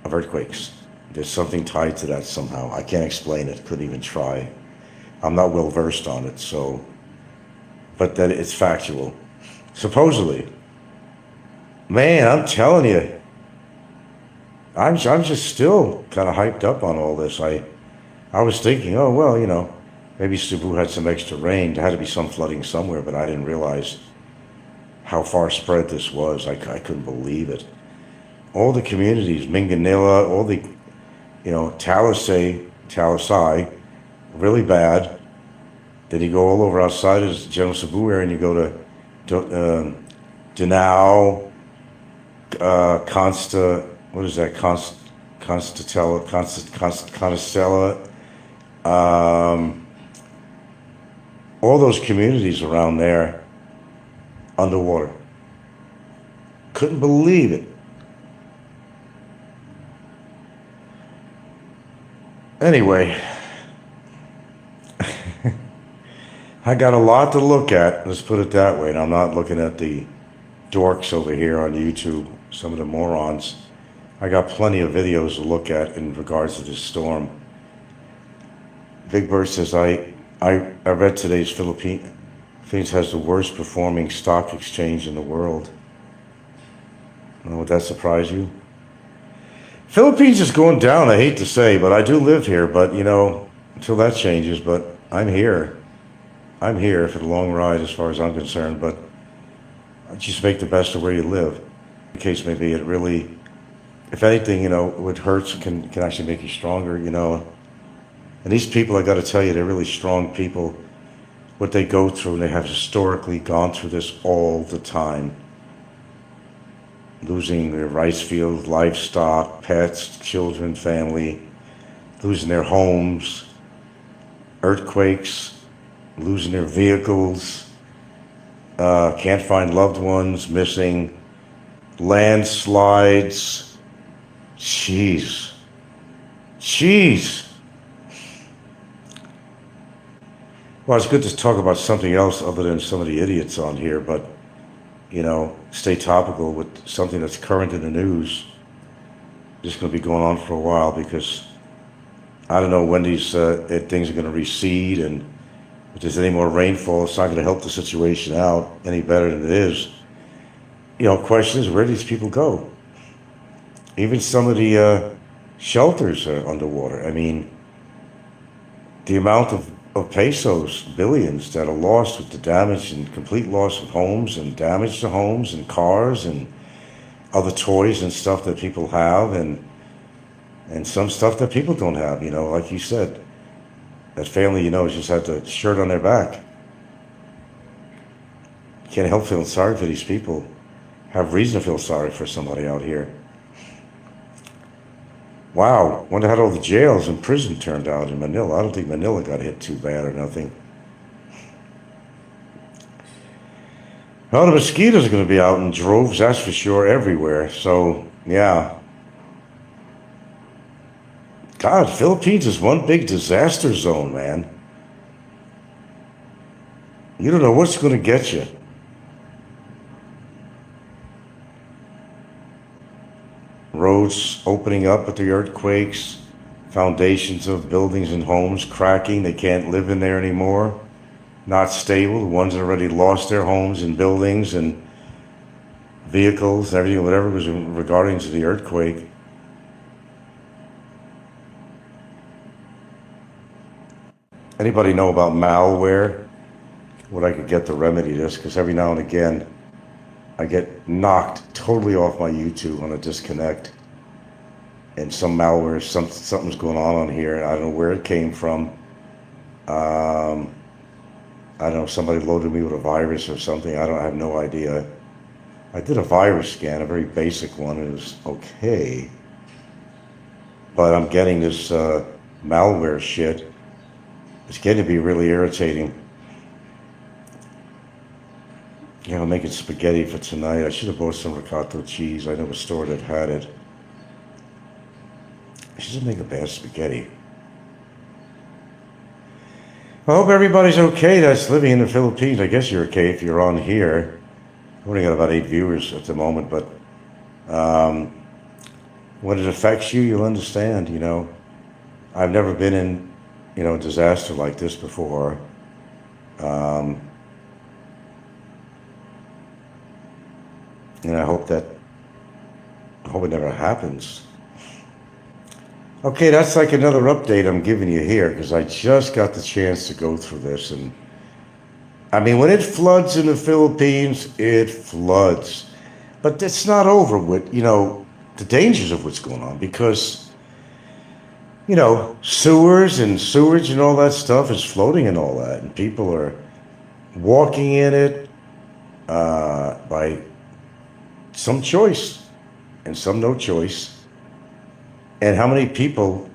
earthquakes. There's something tied to that somehow. I can't explain it, couldn't even try. I'm not well versed on it, so, but that it's factual. Supposedly. Man, I'm telling you, I'm just still kind of hyped up on all this. I was thinking, oh, well, you know, maybe Cebu had some extra rain. There had to be some flooding somewhere, but I didn't realize how far spread this was. I couldn't believe it. All the communities, Minganilla, all the, you know, Talisay, really bad. Then you go all over outside of the general Cebu area and you go to Danao, what is that, Constantella, all those communities around there, underwater. couldn't believe it. Anyway, I got a lot to look at, let's put it that way, and I'm not looking at the dorks over here on YouTube, some of the morons. I got plenty of videos to look at in regards to this storm. Big Bird says, I read today's Philippines has the worst performing stock exchange in the world. Would that surprise you? Philippines is going down, I hate to say, but I do live here, but until that changes, but I'm here. I'm here for the long ride as far as I'm concerned, but just make the best of where you live. In case maybe it really, if anything, what hurts can actually make you stronger, And these people, I got to tell you, they're really strong people. What they go through, and they have historically gone through this all the time. Losing their rice fields, livestock, pets, children, family, losing their homes, earthquakes, losing their vehicles, can't find loved ones, missing, landslides. Jeez. Well, it's good to talk about something else other than some of the idiots on here, but, stay topical with something that's current in the news. Just going to be going on for a while because I don't know when these things are going to recede, and if there's any more rainfall, it's not going to help the situation out any better than it is. Question is, where do these people go? Even some of the shelters are underwater. I mean, the amount of pesos, billions that are lost with the damage and complete loss of homes and damage to homes and cars and other toys and stuff that people have and some stuff that people don't have, like you said. That family, just had the shirt on their back. Can't help feeling sorry for these people. Have reason to feel sorry for somebody out here. Wow, wonder how all the jails and prison turned out in Manila. I don't think Manila got hit too bad or nothing. Well, the mosquitoes are going to be out in droves, that's for sure, everywhere. So, yeah. God, Philippines is one big disaster zone, man. You don't know what's going to get you. Roads opening up with the earthquakes, foundations of buildings and homes cracking. They can't live in there anymore. Not stable. The ones that already lost their homes and buildings and vehicles, everything, whatever was regarding to the earthquake. Anybody know about malware? What I could get to remedy this? Because every now and again, I get knocked totally off my YouTube on a disconnect. And some malware, something's going on here. I don't know where it came from. I don't know, somebody loaded me with a virus or something. I have no idea. I did a virus scan, a very basic one. It was okay. But I'm getting this malware shit. It's getting to be really irritating. I'm making spaghetti for tonight. I should have bought some ricotta cheese. I know a store that had it. She doesn't make a bad spaghetti. I hope everybody's okay that's living in the Philippines. I guess you're okay if you're on here. I've only got about 8 viewers at the moment, but when it affects you, you'll understand, I've never been in, a disaster like this before. And I hope it never happens. Okay, that's like another update I'm giving you here because I just got the chance to go through this. And I mean, when it floods in the Philippines, it floods. But it's not over with, the dangers of what's going on because, sewers and sewage and all that stuff is floating and all that. And people are walking in it by some choice and some no choice. And how many people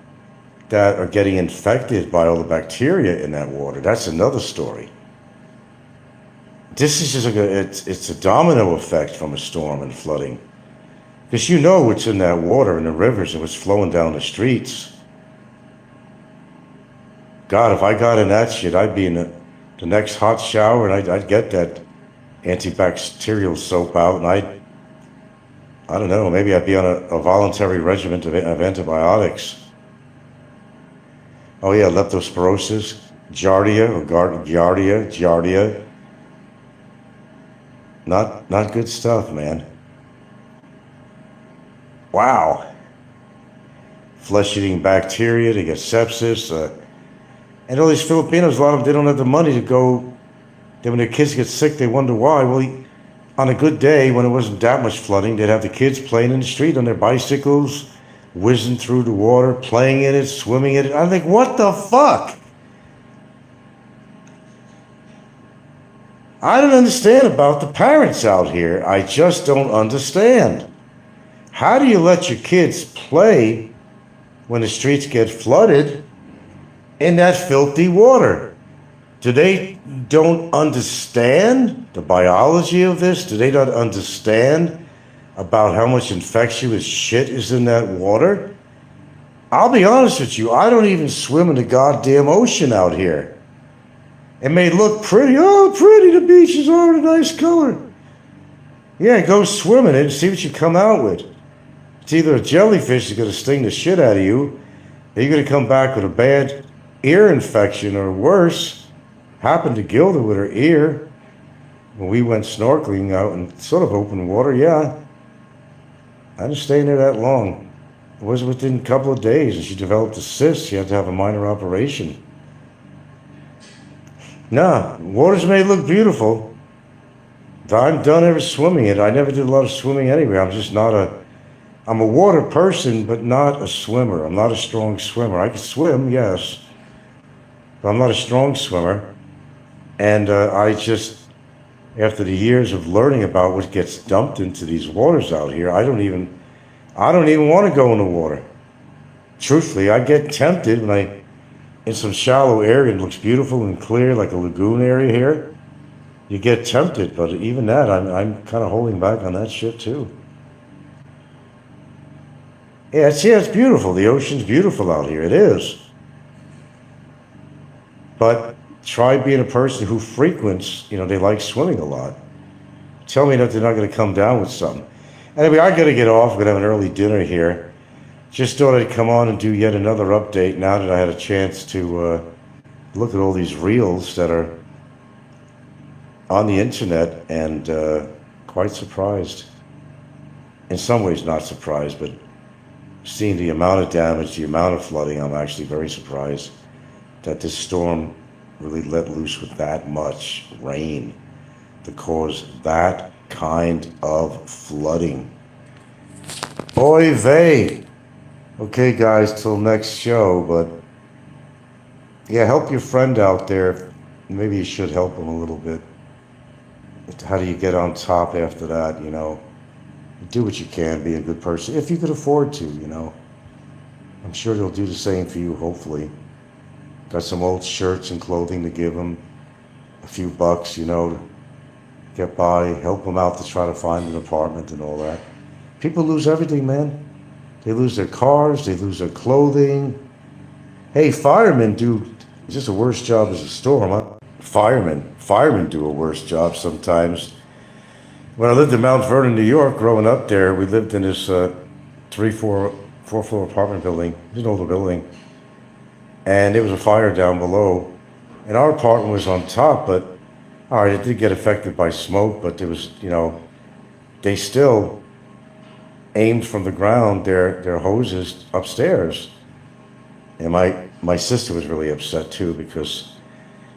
that are getting infected by all the bacteria in that water, that's another story. this is just like it's a domino effect from a storm and flooding. Because you know what's in that water in the rivers and what's flowing down the streets. God, if I got in that shit, I'd be in the next hot shower and I'd get that antibacterial soap out and I don't know, maybe I'd be on a voluntary regimen of antibiotics. Oh yeah, leptospirosis, giardia or giardia. Not good stuff, man. Wow. Flesh-eating bacteria, they get sepsis. And all these Filipinos, a lot of them, they don't have the money to go. Then when their kids get sick, they wonder why. Well, on a good day, when it wasn't that much flooding, they'd have the kids playing in the street on their bicycles, whizzing through the water, playing in it, swimming in it. I think, what the fuck? I don't understand about the parents out here. I just don't understand. How do you let your kids play when the streets get flooded in that filthy water? Do they don't understand the biology of this? Do they not understand about how much infectious shit is in that water? I'll be honest with you, I don't even swim in the goddamn ocean out here. It may look pretty. Oh, pretty, the beaches are a nice color. Yeah, go swim in it and see what you come out with. It's either a jellyfish that's going to sting the shit out of you, or you're going to come back with a bad ear infection, or worse. Happened to Gilda with her ear when we went snorkeling out in sort of open water. Yeah, I didn't stay in there that long. It was within a couple of days, and she developed a cyst. She had to have a minor operation. Nah, waters may look beautiful. I'm done ever swimming it. I never did a lot of swimming anyway. I'm a water person, but not a swimmer. I'm not a strong swimmer. I can swim, yes, but I'm not a strong swimmer. And I just, after the years of learning about what gets dumped into these waters out here, I don't even want to go in the water. Truthfully, I get tempted when in some shallow area, it looks beautiful and clear, like a lagoon area here. You get tempted, but even that, I'm kind of holding back on that shit too. Yeah, it's beautiful. The ocean's beautiful out here. It is. But try being a person who frequents, they like swimming a lot. Tell me that they're not going to come down with something. Anyway, I got to get off. I'm going to have an early dinner here. Just thought I'd come on and do yet another update now that I had a chance to look at all these reels that are on the internet, and quite surprised. In some ways not surprised, but seeing the amount of damage, the amount of flooding, I'm actually very surprised that this storm really let loose with that much rain to cause that kind of flooding. Oy vey. Okay, guys, till next show, but yeah, help your friend out there. Maybe you should help him a little bit. How do you get on top after that, Do what you can, be a good person, if you could afford to, I'm sure they'll do the same for you, hopefully. Got some old shirts and clothing to give them, a few bucks, to get by, help them out to try to find an apartment and all that. People lose everything, man. They lose their cars, they lose their clothing. Hey, firemen do just a worse job as a storm, huh? Firemen do a worse job sometimes. When I lived in Mount Vernon, New York, growing up there, we lived in this four-floor apartment building. It was an older building. And there was a fire down below. And our apartment was on top, but, all right, it did get affected by smoke, but there was, they still aimed from the ground their hoses upstairs. And my sister was really upset too, because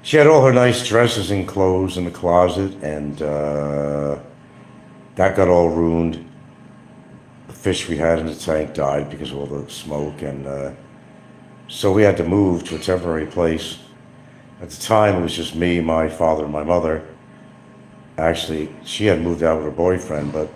she had all her nice dresses and clothes in the closet, and that got all ruined. The fish we had in the tank died because of all the smoke, and so we had to move to a temporary place. At the time, it was just me, my father, and my mother. Actually, she had moved out with her boyfriend, but